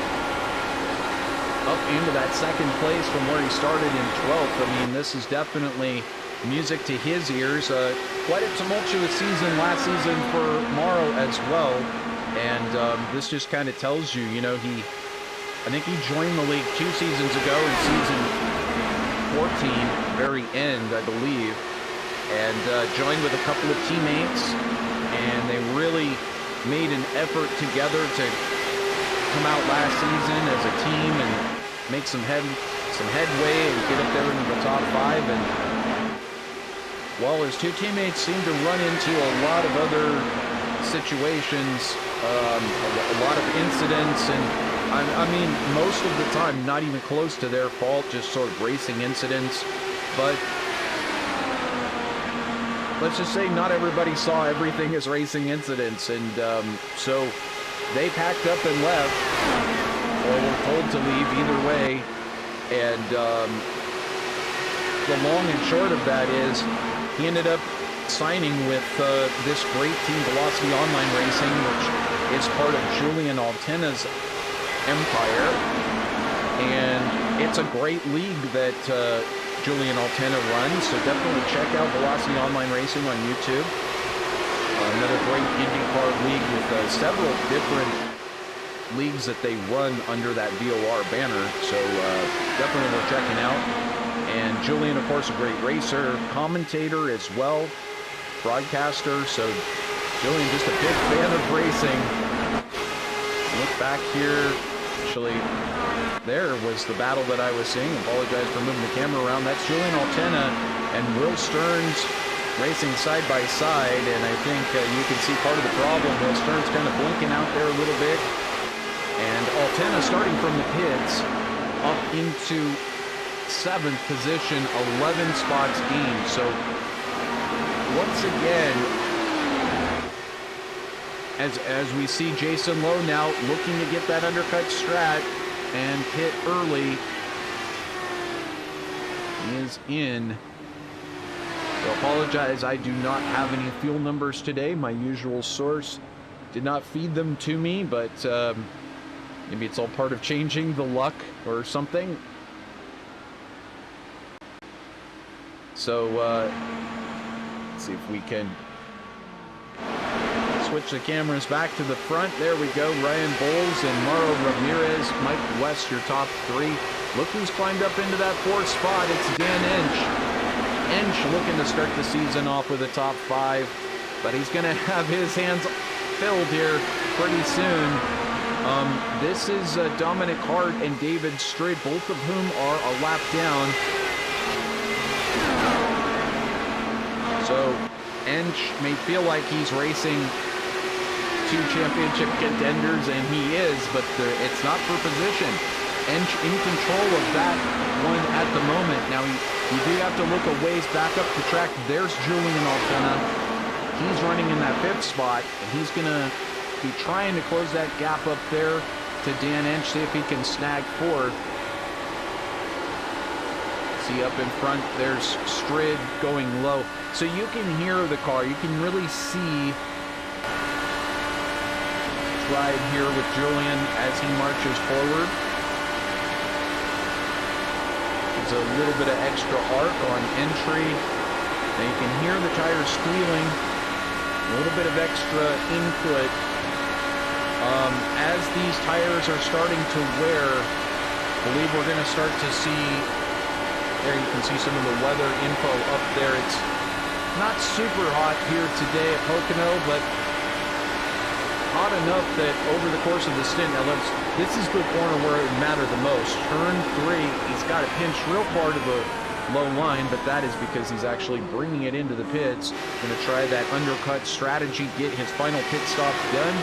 Up into that second place from where he started in 12th. I mean, this is definitely music to his ears. Quite a tumultuous season last season for Mauro as well. And this just kind of tells you, you know, I think he joined the league 2 seasons ago in season 14, very end, I believe. And joined with a couple of teammates. And they really made an effort together to come out last season as a team and make some headway and get up there into the top 5. And while his 2 teammates seem to run into a lot of other situations, a lot of incidents, and I mean most of the time not even close to their fault, just sort of racing incidents. But let's just say not everybody saw everything as racing incidents, and so they packed up and left, or were told to leave, either way. And the long and short of that is he ended up signing with this great team, Velocity Online Racing, which is part of Julian Altena's empire. And it's a great league that Julian Altena runs, so definitely check out Velocity Online Racing on YouTube. Another great IndyCar league with several different leagues that they run under that VOR banner, so definitely worth checking out. And Julian, of course, a great racer, commentator as well, broadcaster. So Julian, just a big fan of racing. Look back here, actually, there was the battle that I was seeing. Apologize for moving the camera around. That's Julian Altena and Will Stearns racing side by side, and I think you can see part of the problem. Will Stearns kind of blinking out there a little bit, and Altena starting from the pits up into 7th position, 11 spots gained. So once again, as we see Jason Lowe now looking to get that undercut strat and pit early. is in. So apologize, I do not have any fuel numbers today. My usual source did not feed them to me, but maybe it's all part of changing the luck or something. So let's see if we can switch the cameras back to the front. There we go. Ryan Bowles and Mauro Ramirez. Mike West, your top three. Look who's climbed up into that fourth spot. It's Dan Ensch. Ensch looking to start the season off with a top five, but he's going to have his hands filled here pretty soon. This is Dominic Harte and David Strid, both of whom are a lap down. So Ensch may feel like he's racing two championship contenders, and he is, but it's not for position. Ensch in control of that one at the moment. Now, you do have to look a ways back up the track. There's Julian Alpena. He's running in that fifth spot, and he's going to be trying to close that gap up there to Dan Ensch, see if he can snag fourth. See up in front, there's Strid going low. So you can hear the car. You can really see ride here with Julian as he marches forward. There's a little bit of extra arc on entry. Now you can hear the tires squealing. A little bit of extra input. As these tires are starting to wear, I believe we're going to start to see, there you can see some of the weather info up there. It's not super hot here today at Pocono, but hot enough that over the course of the stint, now this is the corner where it would matter the most. Turn 3, he's got it pinched real far to the low line, but that is because he's actually bringing it into the pits. Going to try that undercut strategy, get his final pit stop done.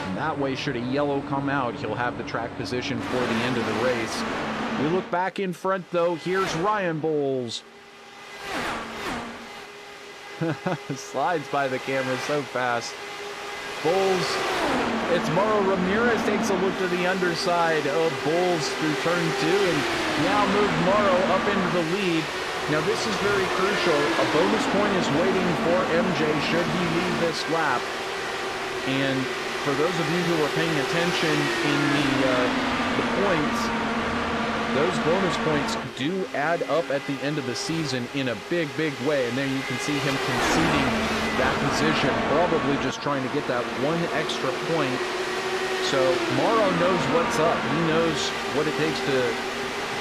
And that way, should a yellow come out, he'll have the track position for the end of the race. We look back in front, though. Here's Ryan Bowles. Slides by the camera so fast. Bowles, it's Mauro Ramirez takes a look to the underside of Bowles through turn 2 and now moved Mauro up into the lead. Now this is very crucial. A bonus point is waiting for MJ should he leave this lap. And for those of you who are paying attention in the points, those bonus points do add up at the end of the season in a big, big way. And there you can see him conceding that position, probably just trying to get that one extra point. So Mauro knows what's up. He knows what it takes to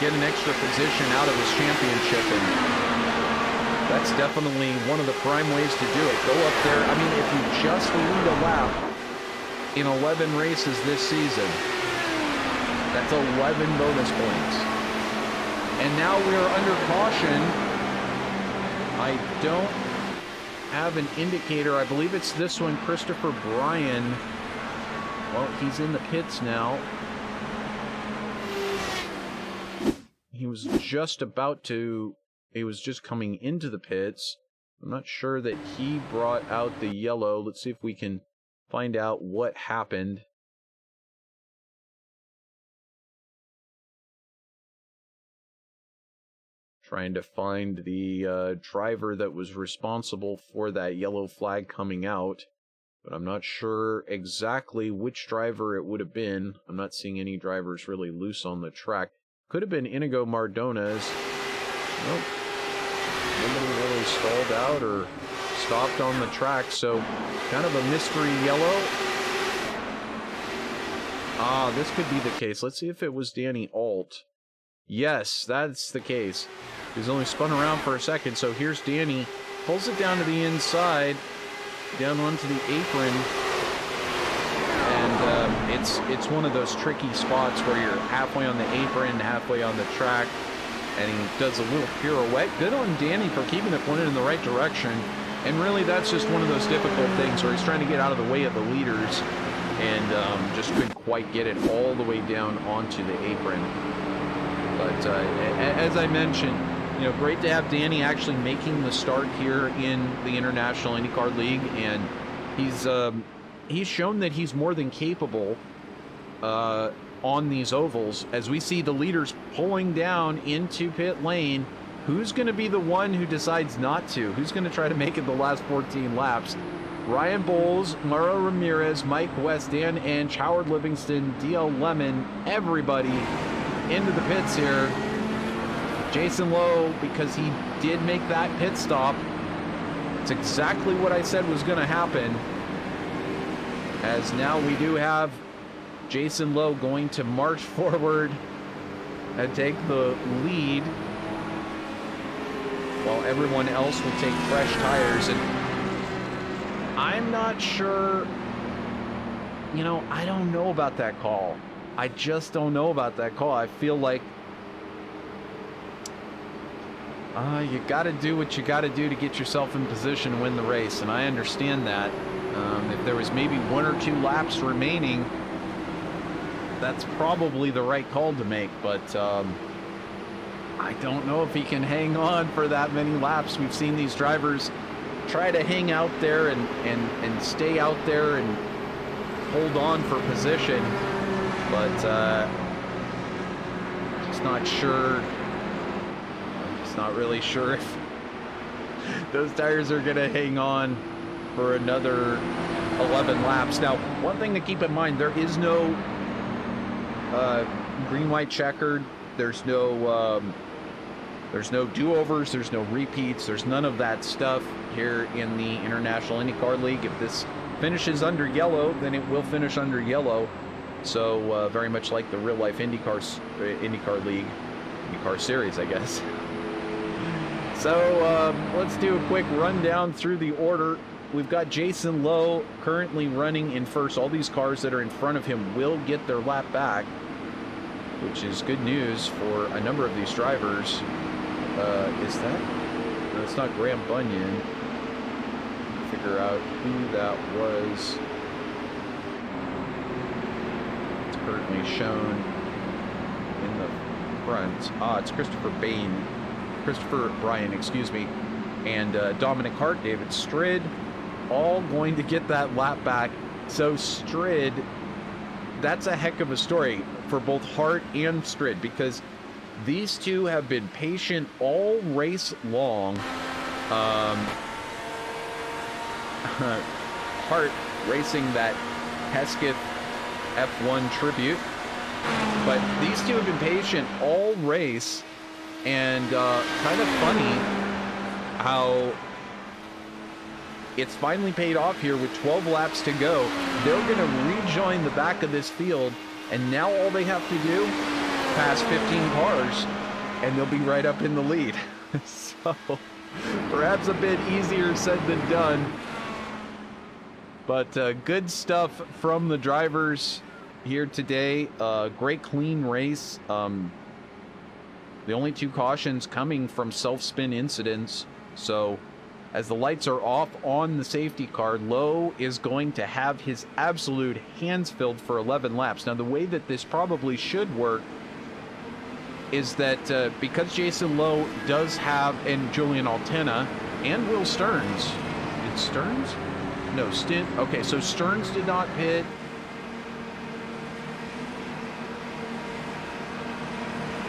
get an extra position out of his championship. And that's definitely one of the prime ways to do it. Go up there. I mean, if you just lead a lap in 11 races this season, that's 11 bonus points. And now we are under caution. I don't have an indicator. I believe it's this one, Christopher Bryan. Well, he's in the pits now. He was just coming into the pits. I'm not sure that he brought out the yellow. Let's see if we can find out what happened. Trying to find the driver that was responsible for that yellow flag coming out, but I'm not sure exactly which driver it would have been. I'm not seeing any drivers really loose on the track. Could have been Iñigo Mardones. Nope. Nobody really stalled out or stopped on the track, so kind of a mystery yellow. Ah, this could be the case. Let's see if it was Danny Alt. Yes, that's the case. He's only spun around for a second, so here's Danny. Pulls it down to the inside, down onto the apron. And it's one of those tricky spots where you're halfway on the apron, halfway on the track, and he does a little pirouette. Good on Danny for keeping it pointed in the right direction. And really, that's just one of those difficult things where he's trying to get out of the way of the leaders and just couldn't quite get it all the way down onto the apron. But as I mentioned, you know, great to have Danny actually making the start here in the International IndyCar League, and he's shown that he's more than capable. on these ovals. As we see the leaders pulling down into pit lane, who's going to be the one who decides not to? Who's going to try to make it the last 14 laps? Ryan Bowles, Mauro Ramirez, Mike West, Dan Ensch, Howard Livingston, DL Lemon, everybody into the pits here. Jason Lowe, because he did make that pit stop. It's exactly what I said was going to happen. As now we do have Jason Lowe going to march forward and take the lead, while everyone else will take fresh tires. And I'm not sure, you know, I don't know about that call. I just don't know about that call. I feel like you got to do what you got to do to get yourself in position to win the race, and I understand that. If there was maybe 1 or 2 laps remaining, that's probably the right call to make, but I don't know if he can hang on for that many laps. We've seen these drivers try to hang out there and stay out there and hold on for position, but just not sure. I'm just not really sure if those tires are going to hang on for another 11 laps. Now, one thing to keep in mind, there is no green-white checkered. There's no do-overs. There's no repeats. There's none of that stuff here in the International IndyCar League. If this finishes under yellow, then it will finish under yellow. So very much like the real-life IndyCar League, IndyCar Series, I guess. So let's do a quick rundown through the order. We've got Jason Lowe currently running in first. All these cars that are in front of him will get their lap back, which is good news for a number of these drivers. Is that? No, it's not Graham Bunyan. Figure out who that was. It's currently shown in the front. It's Christopher Bryan, excuse me, and Dominic Harte, David Strid, all going to get that lap back. So Strid, that's a heck of a story for both Harte and Strid, because these two have been patient all race long. Harte racing that Hesketh F1 tribute, but these two have been patient all race, and kind of funny how it's finally paid off here with 12 laps to go. They're going to rejoin the back of this field, and now all they have to do, pass 15 cars, and they'll be right up in the lead. So perhaps a bit easier said than done, but good stuff from the drivers here today. Great clean race. The only 2 cautions coming from self-spin incidents. So as the lights are off on the safety car, Lowe is going to have his absolute hands filled for 11 laps. Now, the way that this probably should work is that because Jason Lowe does have, and Julian Altena and Will Stearns. Did Stearns? No, okay, so Stearns did not pit.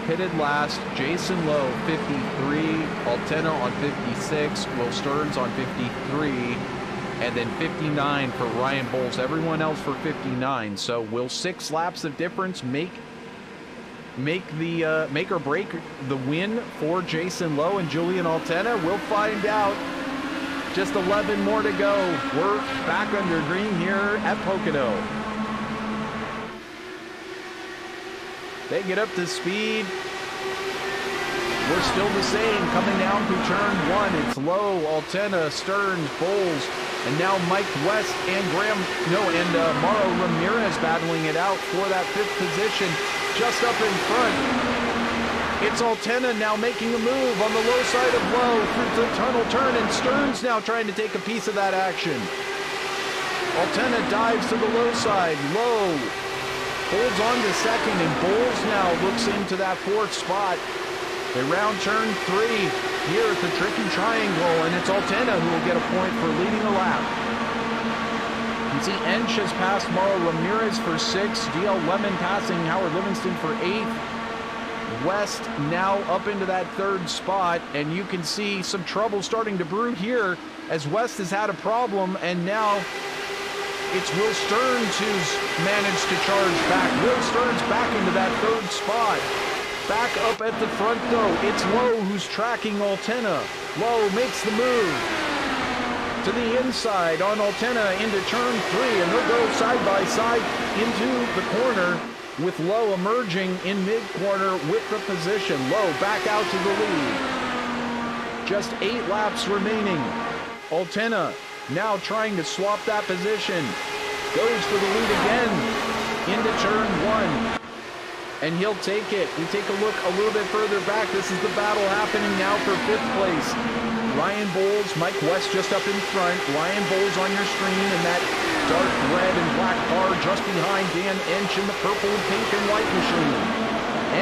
Pitted last, Jason Lowe 53, Altena on 56, Will Stearns on 53, and then 59 for Ryan Bowles. Everyone else for 59. So will 6 laps of difference make or break the win for Jason Lowe and Julian Altena? We'll find out. Just 11 more to go. We're back under green here at Pocono. They get up to speed. We're still the same. Coming down through turn 1, it's Lowe, Altena, Stearns, Bowles, and now Mike West and Mauro Ramirez battling it out for that 5th position, just up in front. It's Altena now making a move on the low side of Lowe through the tunnel turn, and Stearns now trying to take a piece of that action. Altena dives to the low side. Lowe holds on to 2nd, and Bowles now looks into that 4th spot. They round turn 3 here at the tricky triangle, and it's Altena who will get a point for leading the lap. You see Ensch has passed Mauro Ramirez for 6th. DL Lemon passing Howard Livingston for 8th. West now up into that 3rd spot, and you can see some trouble starting to brew here as West has had a problem, and now it's Will Stearns who's managed to charge back. Will Stearns back into that 3rd spot. Back up at the front, though, it's Lowe who's tracking Altena. Lowe makes the move to the inside on Altena into turn 3, and they'll go side by side into the corner with Lowe emerging in mid-corner with the position. Lowe back out to the lead. Just 8 laps remaining. Altena now trying to swap that position. Goes for the lead again into turn 1. And he'll take it. We take a look a little bit further back. This is the battle happening now for 5th place. Ryan Bowles, Mike West just up in front. Ryan Bowles on your screen in that dark red and black car just behind Dan Ensch in the purple and pink and white machine.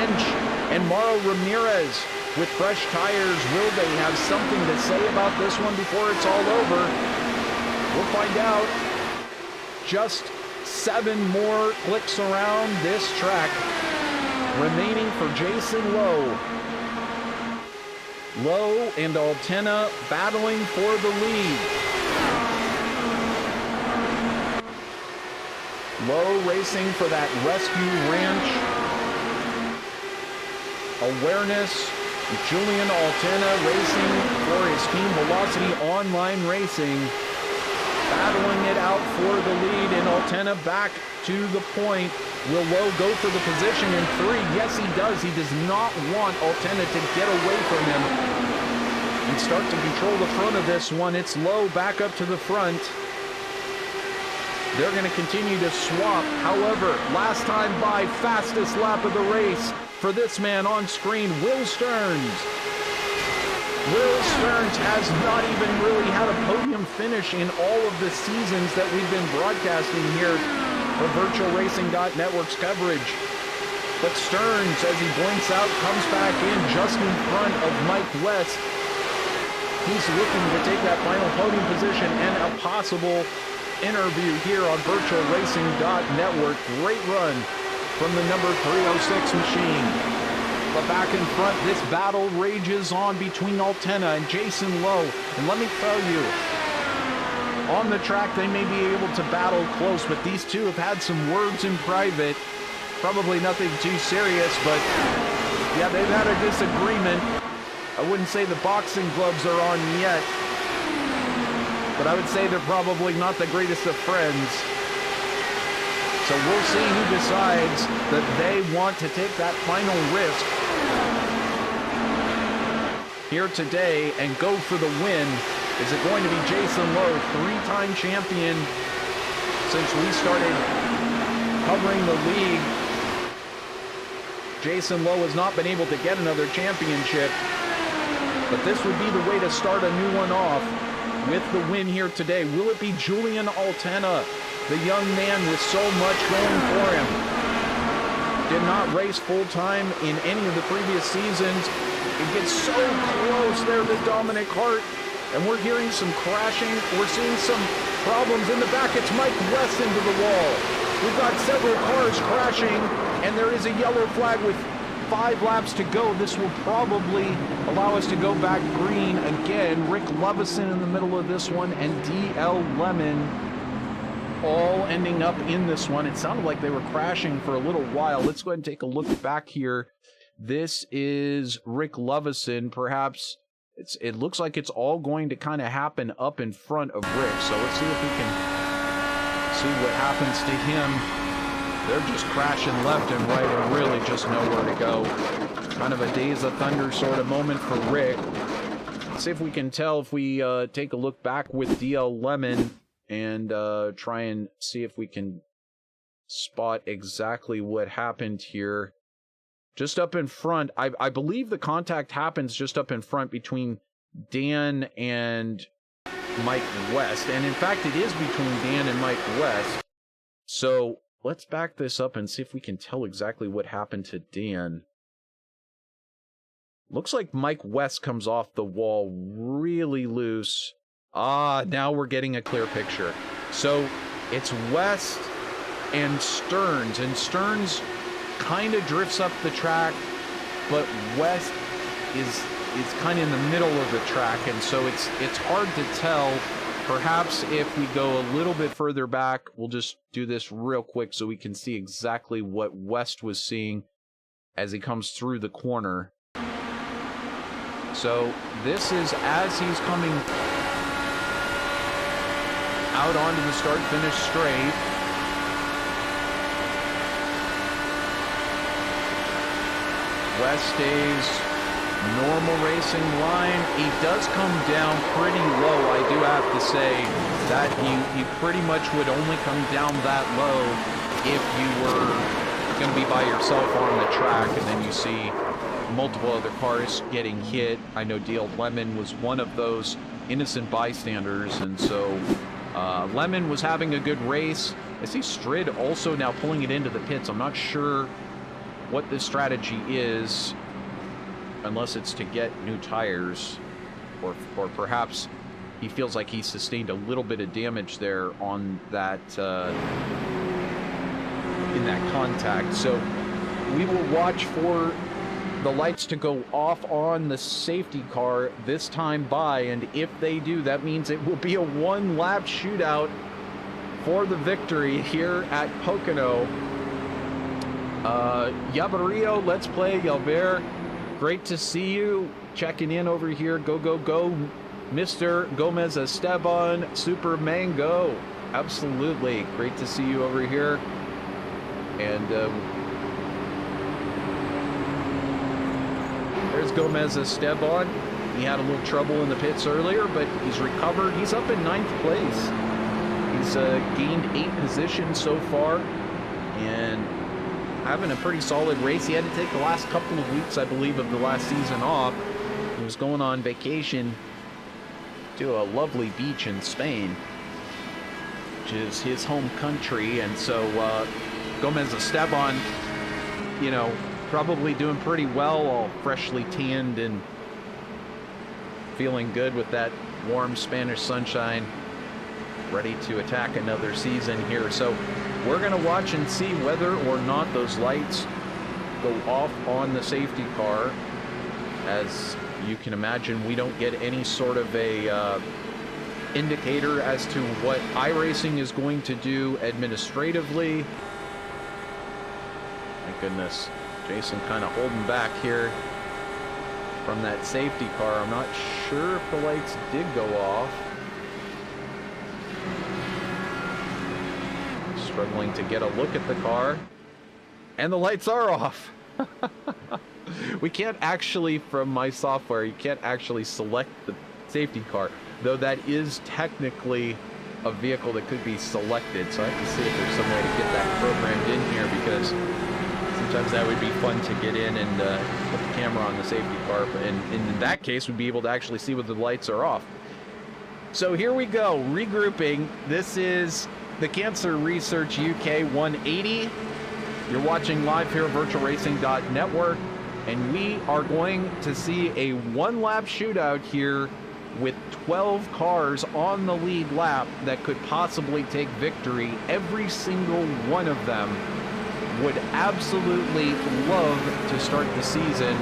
Ensch and Mauro Ramirez with fresh tires. Will they have something to say about this one before it's all over? We'll find out. Just 7 more clicks around this track remaining for Jason Lowe. Lowe and Altena battling for the lead. Lowe racing for that rescue ranch. Awareness. Julian Altena racing for his team Velocity Online Racing. Battling it out for the lead, and Altena back to the point. Will Lowe go for the position in 3? Yes, he does. He does not want Altena to get away from him and start to control the front of this one. It's Lowe back up to the front. They're going to continue to swap. However, last time by, fastest lap of the race for this man on screen, Will Stearns. Will Stearns has not even really had a podium finish in all of the seasons that we've been broadcasting here for VirtualRacing.Network's coverage. But Stearns, as he blinks out, comes back in just in front of Mike West. He's looking to take that final podium position and a possible interview here on VirtualRacing.Network. Great run from the number 306 machine. But back in front, this battle rages on between Altena and Jason Lowe. And let me tell you, on the track they may be able to battle close, but these two have had some words in private. Probably nothing too serious, but yeah, they've had a disagreement. I wouldn't say the boxing gloves are on yet, but I would say they're probably not the greatest of friends. So we'll see who decides that they want to take that final risk here today and go for the win. Is it going to be Jason Lowe, 3-time champion since we started covering the league? Jason Lowe has not been able to get another championship, but this would be the way to start a new one off with the win here today. Will it be Julian Altena, the young man with so much going for him? Did not race full-time in any of the previous seasons. It gets so close there to Dominic Harte, and we're hearing some crashing. We're seeing some problems in the back. It's Mike West into the wall. We've got several cars crashing, and there is a yellow flag with 5 laps to go. This will probably allow us to go back green again. Rick Lovison in the middle of this one, and DL Lemon all ending up in this one. It sounded like they were crashing for a little while. Let's go ahead and take a look back here. This is Rick Lovison. Perhaps it looks like it's all going to kind of happen up in front of Rick. So let's see if we can see what happens to him. They're just crashing left and right and really just nowhere to go. Kind of a Days of Thunder sort of moment for Rick. Let's see if we can tell if we take a look back with DL Lemon and try and see if we can spot exactly what happened here. Just up in front, I believe the contact happens just up in front between Dan and Mike West. And in fact, it is between Dan and Mike West. So let's back this up and see if we can tell exactly what happened to Dan. Looks like Mike West comes off the wall really loose. Ah, now we're getting a clear picture. So It's West and Stearns, and Stearns kind of drifts up the track, but West is kind of in the middle of the track, and so it's hard to tell. Perhaps if we go a little bit further back, we'll just do this real quick so we can see exactly what West was seeing as he comes through the corner. So this is as he's coming out onto the start-finish straight. West stays normal racing line. He does come down pretty low, I do have to say. That you pretty much would only come down that low if you were going to be by yourself on the track, and then you see multiple other cars getting hit. I know Dale Lemon was one of those innocent bystanders, and so Lemon was having a good race. I see Strid also now pulling it into the pits. I'm not sure what this strategy is, unless it's to get new tires, or perhaps he feels like he sustained a little bit of damage there on that in that contact. So we will watch for the lights to go off on the safety car this time by, and if they do, that means it will be a one-lap shootout for the victory here at Pocono. Yabarillo, let's play. Yalbert, great to see you checking in over here. Go, go, go. Mr. Gomez Esteban, Super Mango. Absolutely. Great to see you over here. And there's Gomez Esteban. He had a little trouble in the pits earlier, but he's recovered. He's up in 9th place. He's gained 8 positions so far, and having a pretty solid race. He had to take the last couple of weeks, I believe, of the last season off. He was going on vacation to a lovely beach in Spain, which is his home country. And so Gomez Esteban, you know, probably doing pretty well, all freshly tanned and feeling good with that warm Spanish sunshine, ready to attack another season here. So we're going to watch and see whether or not those lights go off on the safety car. As you can imagine, we don't get any sort of a indicator as to what iRacing is going to do administratively. My goodness, Jason kind of holding back here from that safety car. I'm not sure if the lights did go off. Struggling to get a look at the car, and the lights are off. We can't actually, from my software, you can't actually select the safety car, though that is technically a vehicle that could be selected. So I have to see if there's some way to get that programmed in here, because sometimes that would be fun to get in and put the camera on the safety car, and in that case we'd be able to actually see whether the lights are off. So here we go, regrouping. This is the Cancer Research UK 180. You're watching live here at VirtualRacing.Network, and we are going to see a one-lap shootout here with 12 cars on the lead lap that could possibly take victory. Every single one of them would absolutely love to start the season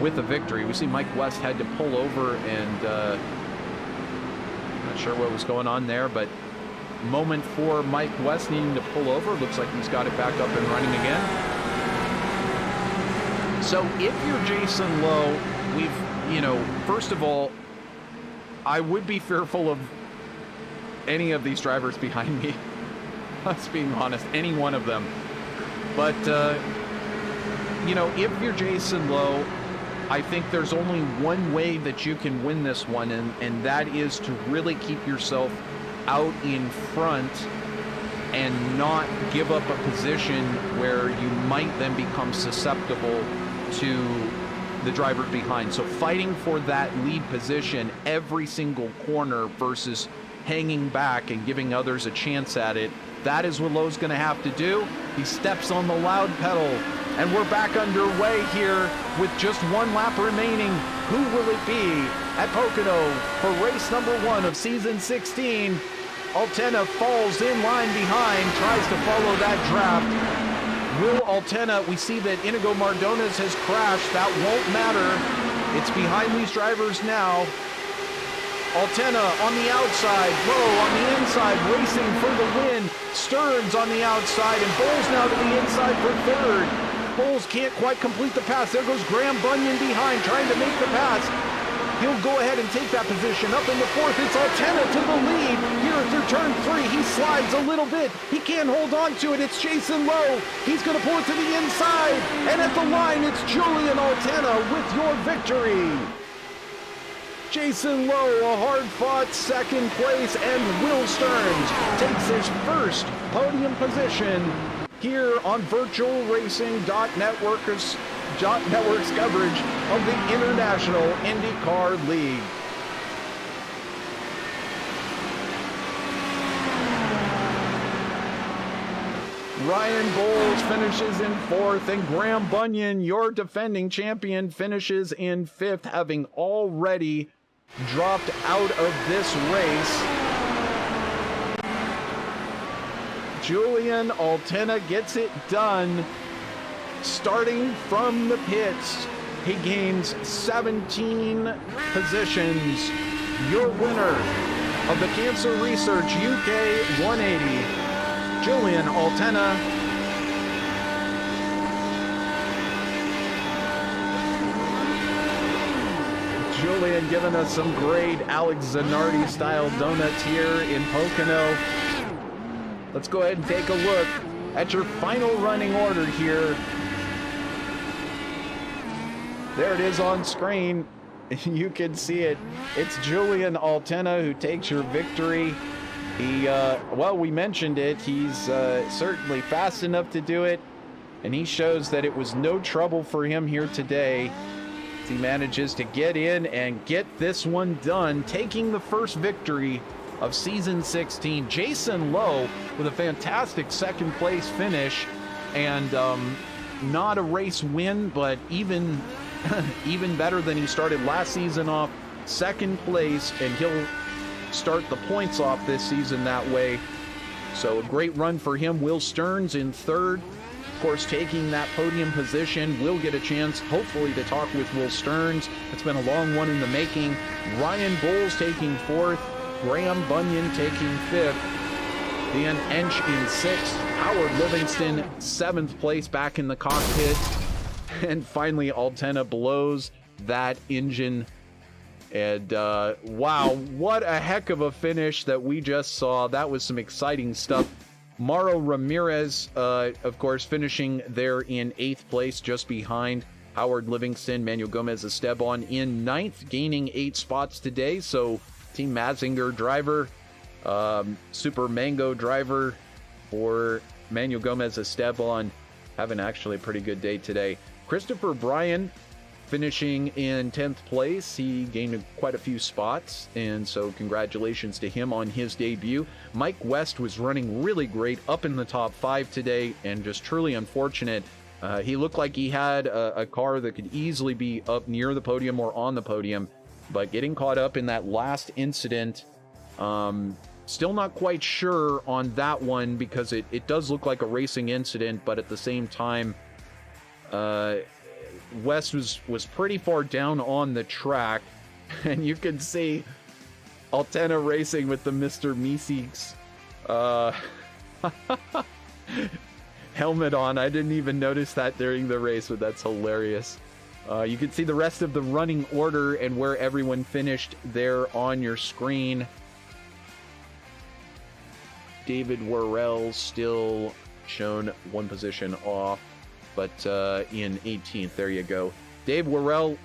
with a victory. We see Mike West had to pull over, and not sure what was going on there, but moment for Mike West needing to pull over. Looks like he's got it back up and running again. So if you're Jason Lowe, first of all, I would be fearful of any of these drivers behind me. Let's be honest, any one of them. But, if you're Jason Lowe, I think there's only one way that you can win this one, and that is to really keep yourself out in front and not give up a position where you might then become susceptible to the drivers behind. So fighting for that lead position every single corner versus hanging back and giving others a chance at it, that is what Lowe's going to have to do. He steps on the loud pedal, and we're back underway here with just one lap remaining. Who will it be at Pocono for race number 1 of season 16? Altena falls in line behind, tries to follow that draft. Will Altena, we see that Iñigo Mardones has crashed. That won't matter. It's behind these drivers now. Altena on the outside, Lowe on the inside, racing for the win. Stearns on the outside, and Bowles now to the inside for third. Bowles can't quite complete the pass. There goes Graham Bunyan behind, trying to make the pass. He'll go ahead and take that position. Up in the fourth, it's Altena to the lead. Here through turn 3, he slides a little bit. He can't hold on to it. It's Jason Lowe. He's going to pull it to the inside. And at the line, it's Julian Altena with your victory. Jason Lowe, a hard-fought second place, and Will Stearns takes his first podium position here on VirtualRacing.Network's coverage of the International IndyCar League. Ryan Bowles finishes in 4th, and Graham Bunyan, your defending champion, finishes in 5th, having already dropped out of this race. Julian Altena gets it done. Starting from the pits, he gains 17 positions. Your winner of the Cancer Research UK 180, Julian Altena. Julian giving us some great Alex Zanardi style donuts here in Pocono. Let's go ahead and take a look at your final running order here. There it is on screen. You can see it. It's Julian Altena who takes your victory. He, well, we mentioned it. He's certainly fast enough to do it, and he shows that it was no trouble for him here today. He manages to get in and get this one done, taking the first victory of season 16. Jason Lowe with a fantastic second place finish, and not a race win, but even better than he started last season off, second place, and he'll start the points off this season that way. So a great run for him. Will Stearns in 3rd, of course, taking that podium position. We'll get a chance, hopefully, to talk with Will Stearns. It's been a long one in the making. Ryan Bowles taking 4th, Graham Bunyan taking 5th, Dan Ensch in 6th, Howard Livingston 7th place back in the cockpit, and finally Altena blows that engine. And wow, what a heck of a finish that we just saw. That was some exciting stuff. Mauro Ramirez, of course, finishing there in 8th place, just behind Howard Livingston. Manuel Gomez-Esteban in 9th, gaining 8 spots today. So Team Mazinger driver, Super Mango driver for Manuel Gomez-Esteban, having actually a pretty good day today. Christopher Bryan finishing in 10th place. He gained quite a few spots, and so congratulations to him on his debut. Mike West was running really great, up in the top 5 today, and just truly unfortunate. He looked like he had a car that could easily be up near the podium or on the podium, but getting caught up in that last incident, still not quite sure on that one, because it does look like a racing incident, but at the same time, West was pretty far down on the track, and you can see Altena racing with the Mr. Meeseeks helmet on. I didn't even notice that during the race, but that's hilarious. You can see the rest of the running order and where everyone finished there on your screen. David Worrell still shown one position off, but in 18th. There you go. Dave Worrell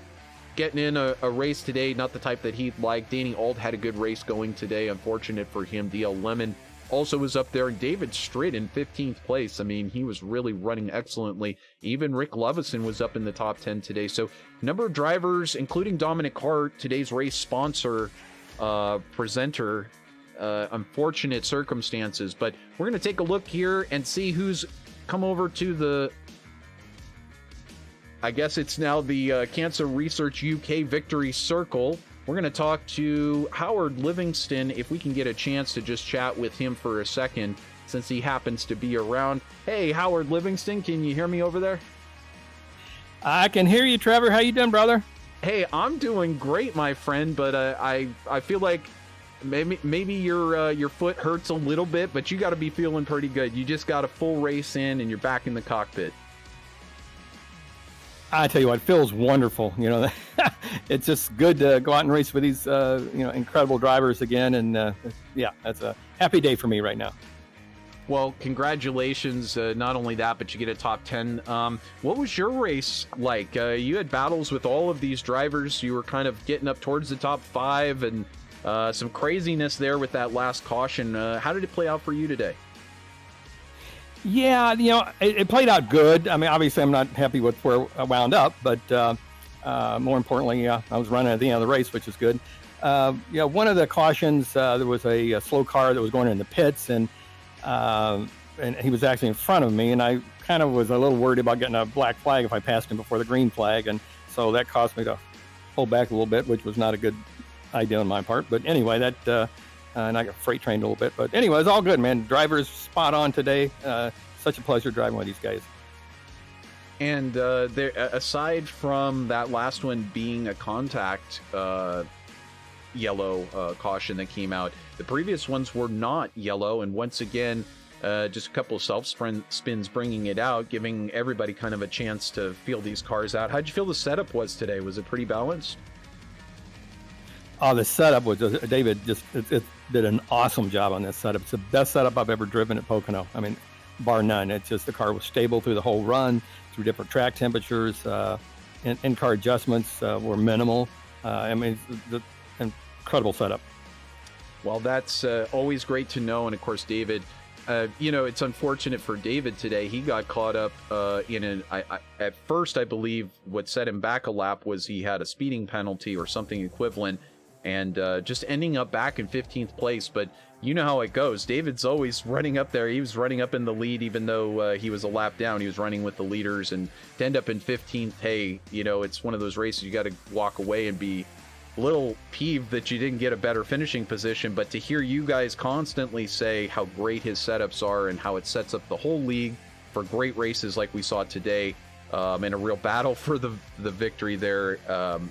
getting in a race today, not the type that he'd like. Danny Ault had a good race going today. Unfortunate for him. DL Lemon also was up there. David Stritt in 15th place. I mean, he was really running excellently. Even Rick Lovison was up in the top 10 today. So a number of drivers, including Dominic Harte, today's race sponsor, presenter, unfortunate circumstances. But we're going to take a look here and see who's come over to the, I guess it's now the Cancer Research UK Victory Circle. We're going to talk to Howard Livingston if we can get a chance to just chat with him for a second, since he happens to be around. Hey, Howard Livingston, can you hear me over there? I can hear you, Trevor. How you doing, brother? Hey, I'm doing great, my friend, but I feel like maybe your foot hurts a little bit, but you got to be feeling pretty good. You just got a full race in, and you're back in the cockpit. I tell you what, it feels wonderful. You know, it's just good to go out and race with these, incredible drivers again. And yeah, that's a happy day for me right now. Well, congratulations. Not only that, but you get a top 10. What was your race like? You had battles with all of these drivers. You were kind of getting up towards the top 5 and some craziness there with that last caution. How did it play out for you today? Yeah, it played out good. I mean, obviously, I'm not happy with where I wound up, but more importantly, I was running at the end of the race, which is good. One of the cautions, there was a slow car that was going in the pits, and he was actually in front of me, and I kind of was a little worried about getting a black flag if I passed him before the green flag, and so that caused me to pull back a little bit, which was not a good idea on my part. But anyway, and I got freight trained a little bit. But anyway, it's all good, man. Drivers spot on today. Such a pleasure driving with these guys. And aside from that last one being a contact yellow caution that came out, the previous ones were not yellow. And once again, just a couple of self-spins bringing it out, giving everybody kind of a chance to feel these cars out. How'd you feel the setup was today? Was it pretty balanced? Oh, the setup was David just it did an awesome job on this setup. It's the best setup I've ever driven at Pocono. I mean, bar none. It's just the car was stable through the whole run, through different track temperatures. In-car adjustments were minimal. I mean, the incredible setup. Well, that's always great to know. And of course, David, it's unfortunate for David today. He got caught up at first, I believe what set him back a lap was he had a speeding penalty or something equivalent, and just ending up back in 15th place. But you know how it goes. David's always running up there. He was running up in the lead, even though he was a lap down. He was running with the leaders, and to end up in 15th, hey, it's one of those races you got to walk away and be a little peeved that you didn't get a better finishing position. But to hear you guys constantly say how great his setups are and how it sets up the whole league for great races like we saw today, and a real battle for the victory there.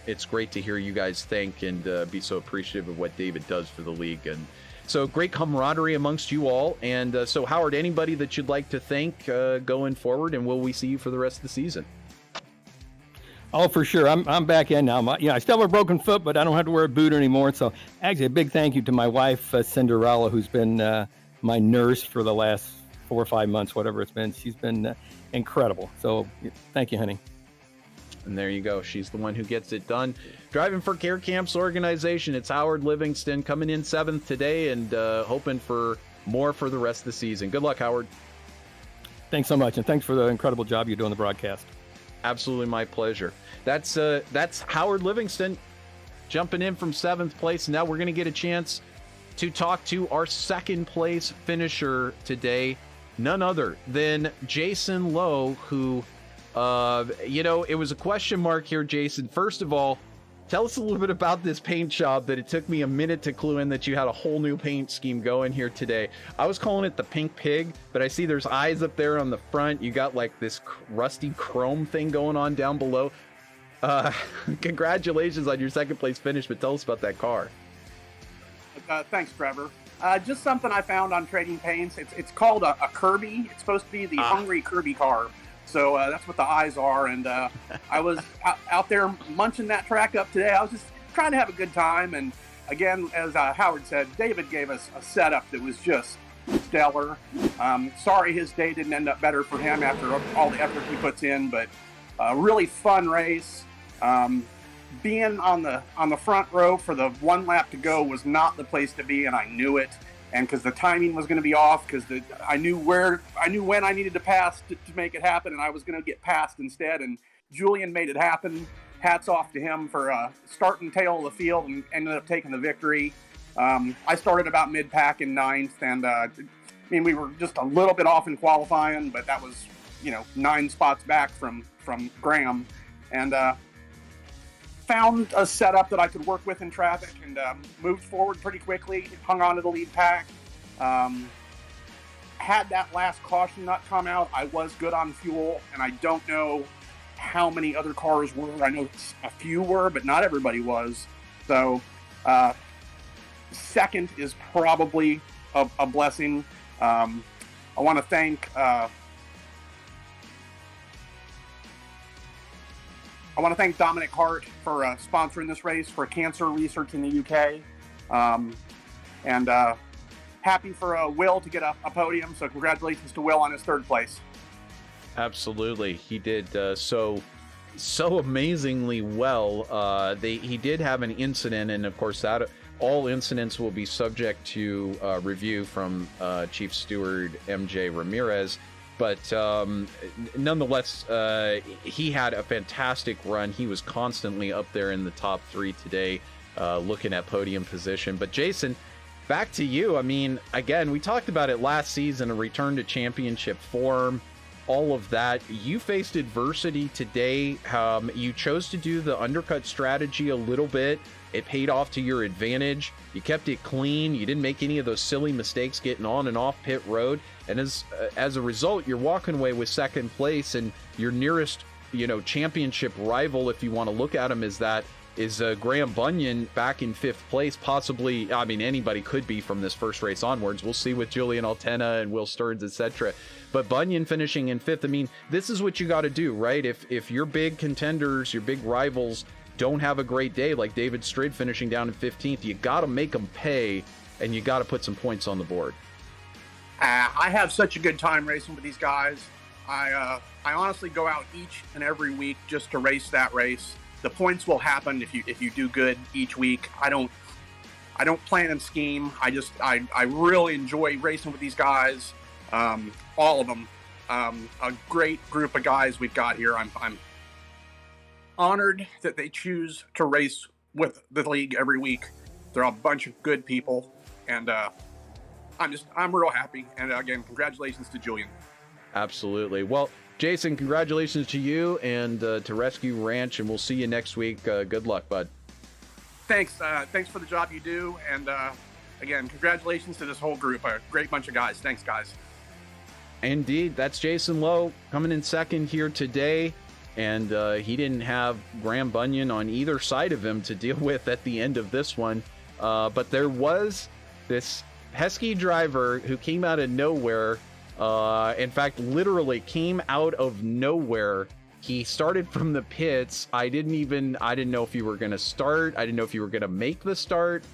It's great to hear you guys think and be so appreciative of what David does for the league. And so great camaraderie amongst you all. And so Howard, anybody that you'd like to thank going forward, and will we see you for the rest of the season? Oh, for sure. I'm back in now. I still have a broken foot, but I don't have to wear a boot anymore. So actually a big thank you to my wife, Cinderella, who's been my nurse for the last 4 or 5 months, whatever it's been. She's been incredible. So thank you, honey. And there you go. She's the one who gets it done. Driving for Care Camp's organization, it's Howard Livingston coming in 7th today, and hoping for more for the rest of the season. Good luck, Howard. Thanks so much, and thanks for the incredible job you do on the broadcast. Absolutely my pleasure. That's Howard Livingston jumping in from 7th place. Now we're going to get a chance to talk to our 2nd place finisher today, none other than Jason Lowe, who it was a question mark here, Jason. First of all, tell us a little bit about this paint job that it took me a minute to clue in that you had a whole new paint scheme going here today. I was calling it the Pink Pig, but I see there's eyes up there on the front. You got like this rusty chrome thing going on down below. Congratulations on your 2nd place finish, but tell us about that car. Thanks, Trevor. Just something I found on Trading Paints. It's called a Kirby. It's supposed to be the Hungry Kirby car. So that's what the eyes are. And I was out there munching that track up today. I was just trying to have a good time. And again, as Howard said, David gave us a setup that was just stellar. Sorry his day didn't end up better for him after all the effort he puts in, but a really fun race. Being on the front row for the 1 lap to go was not the place to be, and I knew it. And because the timing was going to be off, because I knew when I needed to pass to make it happen, and I was going to get passed instead. And Julian made it happen. Hats off to him for starting tail of the field and ended up taking the victory. I started about mid-pack in 9th, and we were just a little bit off in qualifying, but that was 9 spots back from Graham. And found a setup that I could work with in traffic and moved forward pretty quickly, hung on to the lead pack. Had that last caution not come out, I was good on fuel, and I don't know how many other cars were. I know a few were, but not everybody was. So second is probably a blessing. I want to thank Dominic Harte for sponsoring this race for cancer research in the UK. And happy for Will to get a podium. So congratulations to Will on his third place. Absolutely. He did so amazingly well. He did have an incident, and of course that all incidents will be subject to review from Chief Steward MJ Ramirez. But nonetheless, he had a fantastic run. He was constantly up there in the top 3 today, looking at podium position. But Jason, back to you. I mean, again, we talked about it last season, a return to championship form, all of that. You faced adversity today. You chose to do the undercut strategy a little bit. It paid off to your advantage. You kept it clean. You didn't make any of those silly mistakes getting on and off pit road. And as a result, you're walking away with second place, and your nearest, championship rival, if you want to look at him as that, is Graham Bunyan back in 5th place. Possibly, I mean, anybody could be from this first race onwards. We'll see with Julian Altena and Will Stearns, etc. But Bunyan finishing in 5th, I mean, this is what you got to do, right? If your big contenders, your big rivals don't have a great day, like David Strid finishing down in 15th, you got to make them pay, and you got to put some points on the board. I have such a good time racing with these guys. I honestly go out each and every week just to race that race. The points will happen if you do good each week. I don't plan and scheme. I really enjoy racing with these guys. All of them. A great group of guys we've got here. I'm honored that they choose to race with the league every week. They're a bunch of good people, and I'm real happy. And again, congratulations to Julian. Absolutely. Well, Jason, congratulations to you and to Rescue Ranch, and we'll see you next week. Good luck, bud. Thanks. Thanks for the job you do, and again, congratulations to this whole group. A great bunch of guys. Thanks, guys. Indeed, that's Jason Lowe coming in second here today. And he didn't have Graham Bunyan on either side of him to deal with at the end of this one. But there was this pesky driver who came out of nowhere. In fact, literally came out of nowhere. He started from the pits. I didn't know if you were going to start. I didn't know if you were going to make the start.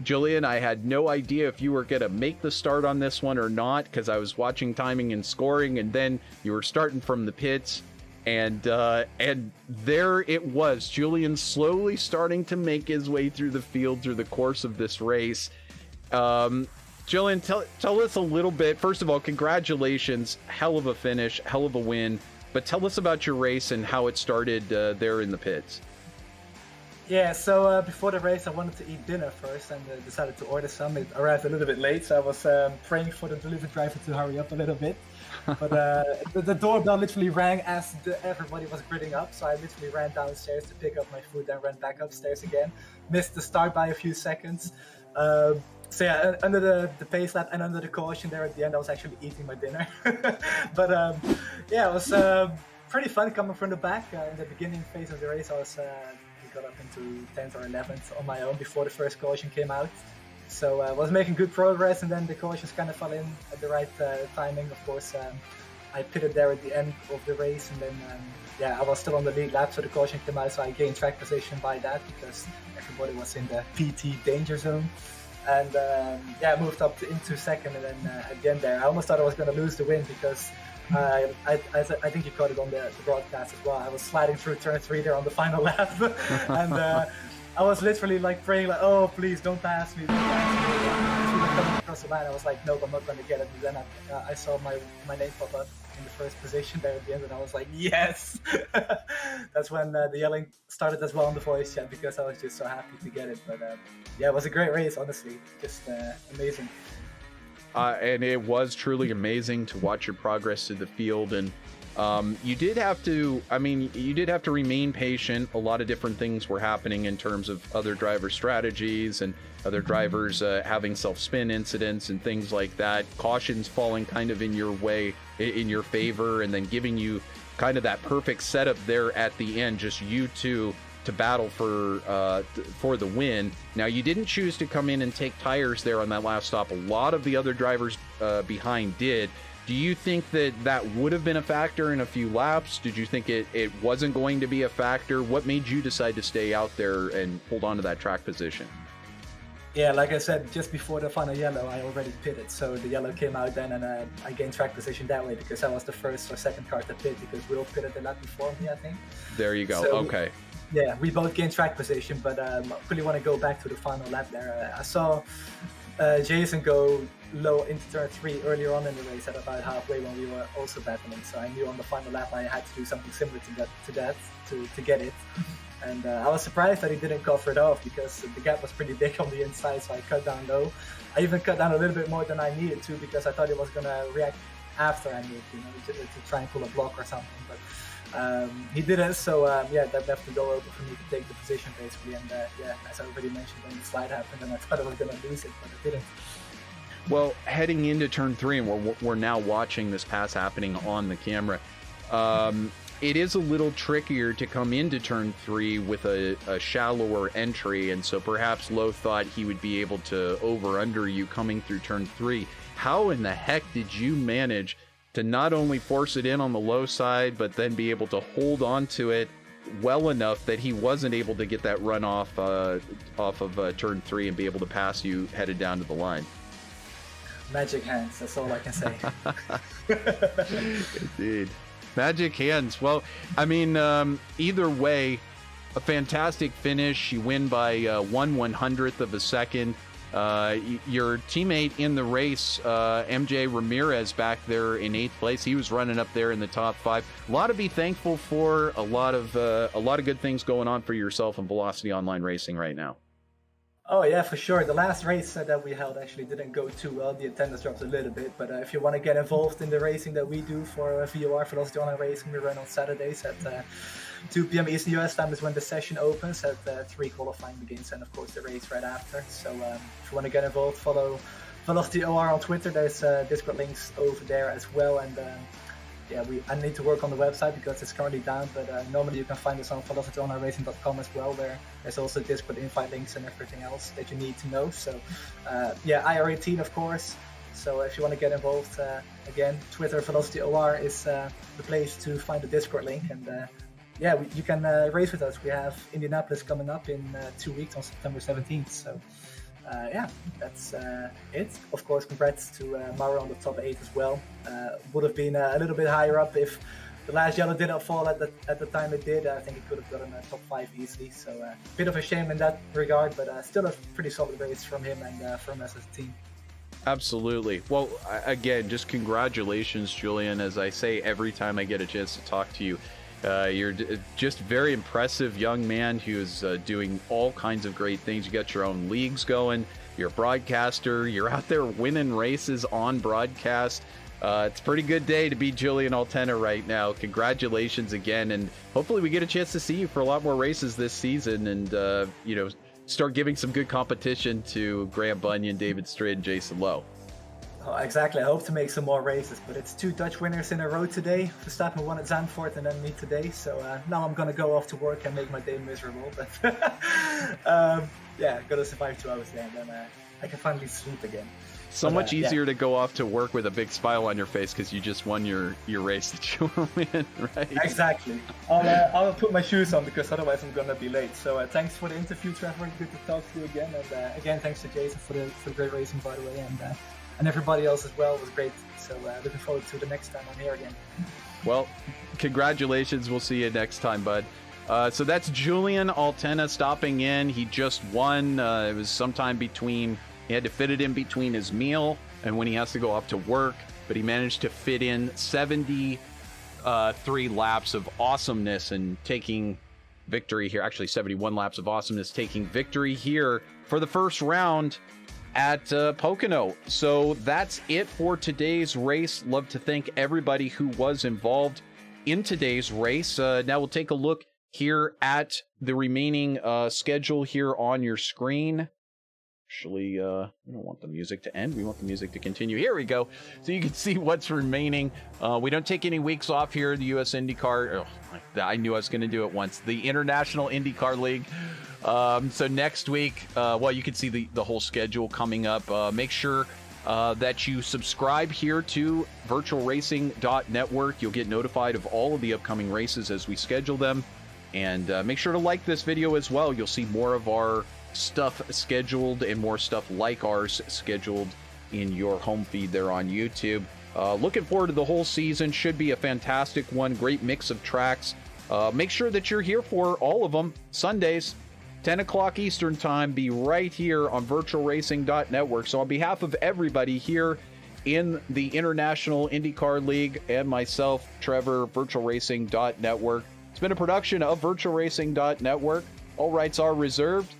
Julian, I had no idea if you were going to make the start on this one or not, because I was watching timing and scoring, and then you were starting from the pits. And there it was, Julian slowly starting to make his way through the field through the course of this race. Julian, tell us a little bit. First of all, congratulations, hell of a finish, hell of a win. But tell us about your race and how it started there in the pits. Yeah, so before the race, I wanted to eat dinner first and decided to order some. It arrived a little bit late, so I was praying for the delivery driver to hurry up a little bit. But the doorbell literally rang as everybody was gridding up, so I literally ran downstairs to pick up my food, then ran back upstairs again. Missed the start by a few seconds. So yeah, under the pace lap and under the caution there at the end, I was actually eating my dinner. But yeah, it was pretty fun coming from the back. In the beginning phase of the race, I got up into 10th or 11th on my own before the first caution came out. So I was making good progress, and then the cautions kind of fell in at the right timing. Of course, I pitted there at the end of the race, and then yeah, I was still on the lead lap, so the caution came out, so I gained track position by that because everybody was in the PT danger zone. And yeah, I moved up into second, and then at the end there, I almost thought I was going to lose the win because I think you caught it on the broadcast as well. I was sliding through turn 3 there on the final lap, and I was literally like praying, like, oh, please don't pass me. Don't pass me. Coming across the line, I was like, nope, I'm not going to get it. And then I saw my name pop up in the first position there at the end, and I was like, yes. That's when the yelling started as well on the voice chat because I was just so happy to get it. But yeah, it was a great race, honestly, just amazing. and it was truly amazing to watch your progress to the field. And you did have to remain patient. A lot of different things were happening in terms of other driver strategies and other drivers having self-spin incidents and things like that. Cautions falling kind of in your way, in your favor, and then giving you kind of that perfect setup there at the end, just you two to battle for the win. Now, you didn't choose to come in and take tires there on that last stop. A lot of the other drivers behind did. Do you think that would have been a factor in a few laps? Did you think it wasn't going to be a factor? What made you decide to stay out there and hold on to that track position? Yeah, like I said, just before the final yellow, I already pitted. So the yellow came out then, and I gained track position that way because I was the first or second car to pit, because Will pitted the lap before me, I think. There you go. So, okay. Yeah, we both gained track position, but I really want to go back to the final lap there. I saw Jason go low into turn 3 earlier on in the race at about halfway when we were also battling. So I knew on the final lap I had to do something similar to that to get it. And I was surprised that he didn't cover it off, because the gap was pretty big on the inside, so I cut down low. I even cut down a little bit more than I needed to, because I thought he was going to react after I moved, to try and pull a block or something. But he didn't, so yeah, that left the door open for me to take the position basically. And yeah, as I already mentioned, when the slide happened, and I thought I was going to lose it, but I didn't. Well, heading into turn 3, and we're now watching this pass happening on the camera. It is a little trickier to come into turn 3 with a shallower entry, and so perhaps Lowe thought he would be able to over-under you coming through turn 3. How in the heck did you manage to not only force it in on the low side, but then be able to hold on to it well enough that he wasn't able to get that run off of turn 3 and be able to pass you headed down to the line? Magic hands, that's all I can say. Indeed. Magic hands. Well, I mean, either way, a fantastic finish. You win by 1/100th of a second. Your teammate in the race, MJ Ramirez, back there in 8th place. He was running up there in the top 5. A lot to be thankful for. A lot of good things going on for yourself and Velocity Online Racing right now. Oh yeah, for sure. The last race that we held actually didn't go too well. The attendance dropped a little bit, but if you want to get involved in the racing that we do for VOR, Velocity Online Racing, we run on Saturdays at 2 p.m. Eastern US time is when the session opens. At 3 qualifying begins, and of course the race right after. So if you want to get involved, follow Velocity OR on Twitter. There's Discord links over there as well, and yeah, I need to work on the website because it's currently down, but normally you can find us on VelocityOnlineRacing.com as well, where there's also Discord invite links and everything else that you need to know. So yeah, IR-18 of course. So if you want to get involved, again, Twitter Velocity OR is the place to find the Discord link, and yeah, you can race with us. We have Indianapolis coming up in 2 weeks on September 17th. So yeah, that's it. Of course, congrats to Mauro on the top 8 as well. Would have been a little bit higher up if the last yellow didn't fall at the time it did. I think it could have gotten a top 5 easily. So a bit of a shame in that regard, but still a pretty solid race from him and from us as a team. Absolutely. Well, again, just congratulations, Julian. As I say every time I get a chance to talk to you, you're just a very impressive young man who is doing all kinds of great things. You got your own leagues going. You're a broadcaster. You're out there winning races on broadcast. It's a pretty good day to be Julian Altena right now. Congratulations again, and hopefully we get a chance to see you for a lot more races this season, and you know, start giving some good competition to Graham Bunyan, David Strid, and Jason Lowe. Oh, exactly. I hope to make some more races, but it's 2 Dutch winners in a row today. Verstappen won at Zandvoort and then me today. So now I'm going to go off to work and make my day miserable. But yeah, got to survive 2 hours there, and then I can finally sleep again. So much easier to go off to work with a big smile on your face because you just won your race that you want to win, right? Exactly. I'll put my shoes on because otherwise I'm going to be late. So thanks for the interview, Trevor. Good to talk to you again. And again, thanks to Jason for the great racing, by the way. And everybody else as well. It was great. So looking forward to the next time I'm here again. Well, congratulations. We'll see you next time, bud. So that's Julian Altena stopping in. He just won. It was sometime between, he had to fit it in between his meal and when he has to go off to work, but he managed to fit in 73 laps of awesomeness and taking victory here. Actually, 71 laps of awesomeness, taking victory here for the first round at Pocono. So that's it for today's race. Love to thank everybody who was involved in today's race. Now we'll take a look here at the remaining schedule here on your screen. Actually, we don't want the music to end. We want the music to continue. Here we go. So you can see what's remaining. We don't take any weeks off here. The U.S. IndyCar. Oh, I knew I was going to do it once. The International IndyCar League. So next week, well, you can see the whole schedule coming up. Make sure that you subscribe here to VirtualRacing.Network. You'll get notified of all of the upcoming races as we schedule them. And make sure to like this video as well. You'll see more of our stuff scheduled and more stuff like ours scheduled in your home feed there on YouTube. Looking forward to the whole season. Should be a fantastic one. Great mix of tracks. Make sure that you're here for all of them. Sundays, 10 o'clock Eastern time. Be right here on VirtualRacing.Network. So on behalf of everybody here in the International IndyCar League and myself, Trevor, VirtualRacing.Network. It's been a production of VirtualRacing.Network. All rights are reserved.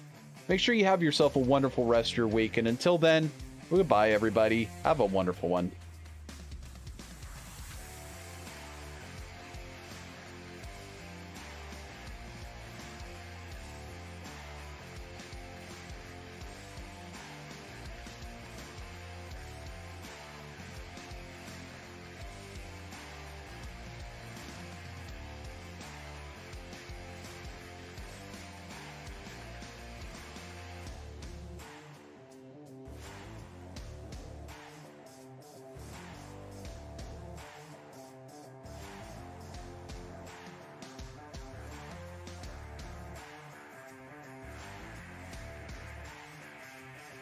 Make sure you have yourself a wonderful rest of your week. And until then, goodbye, everybody. Have a wonderful one.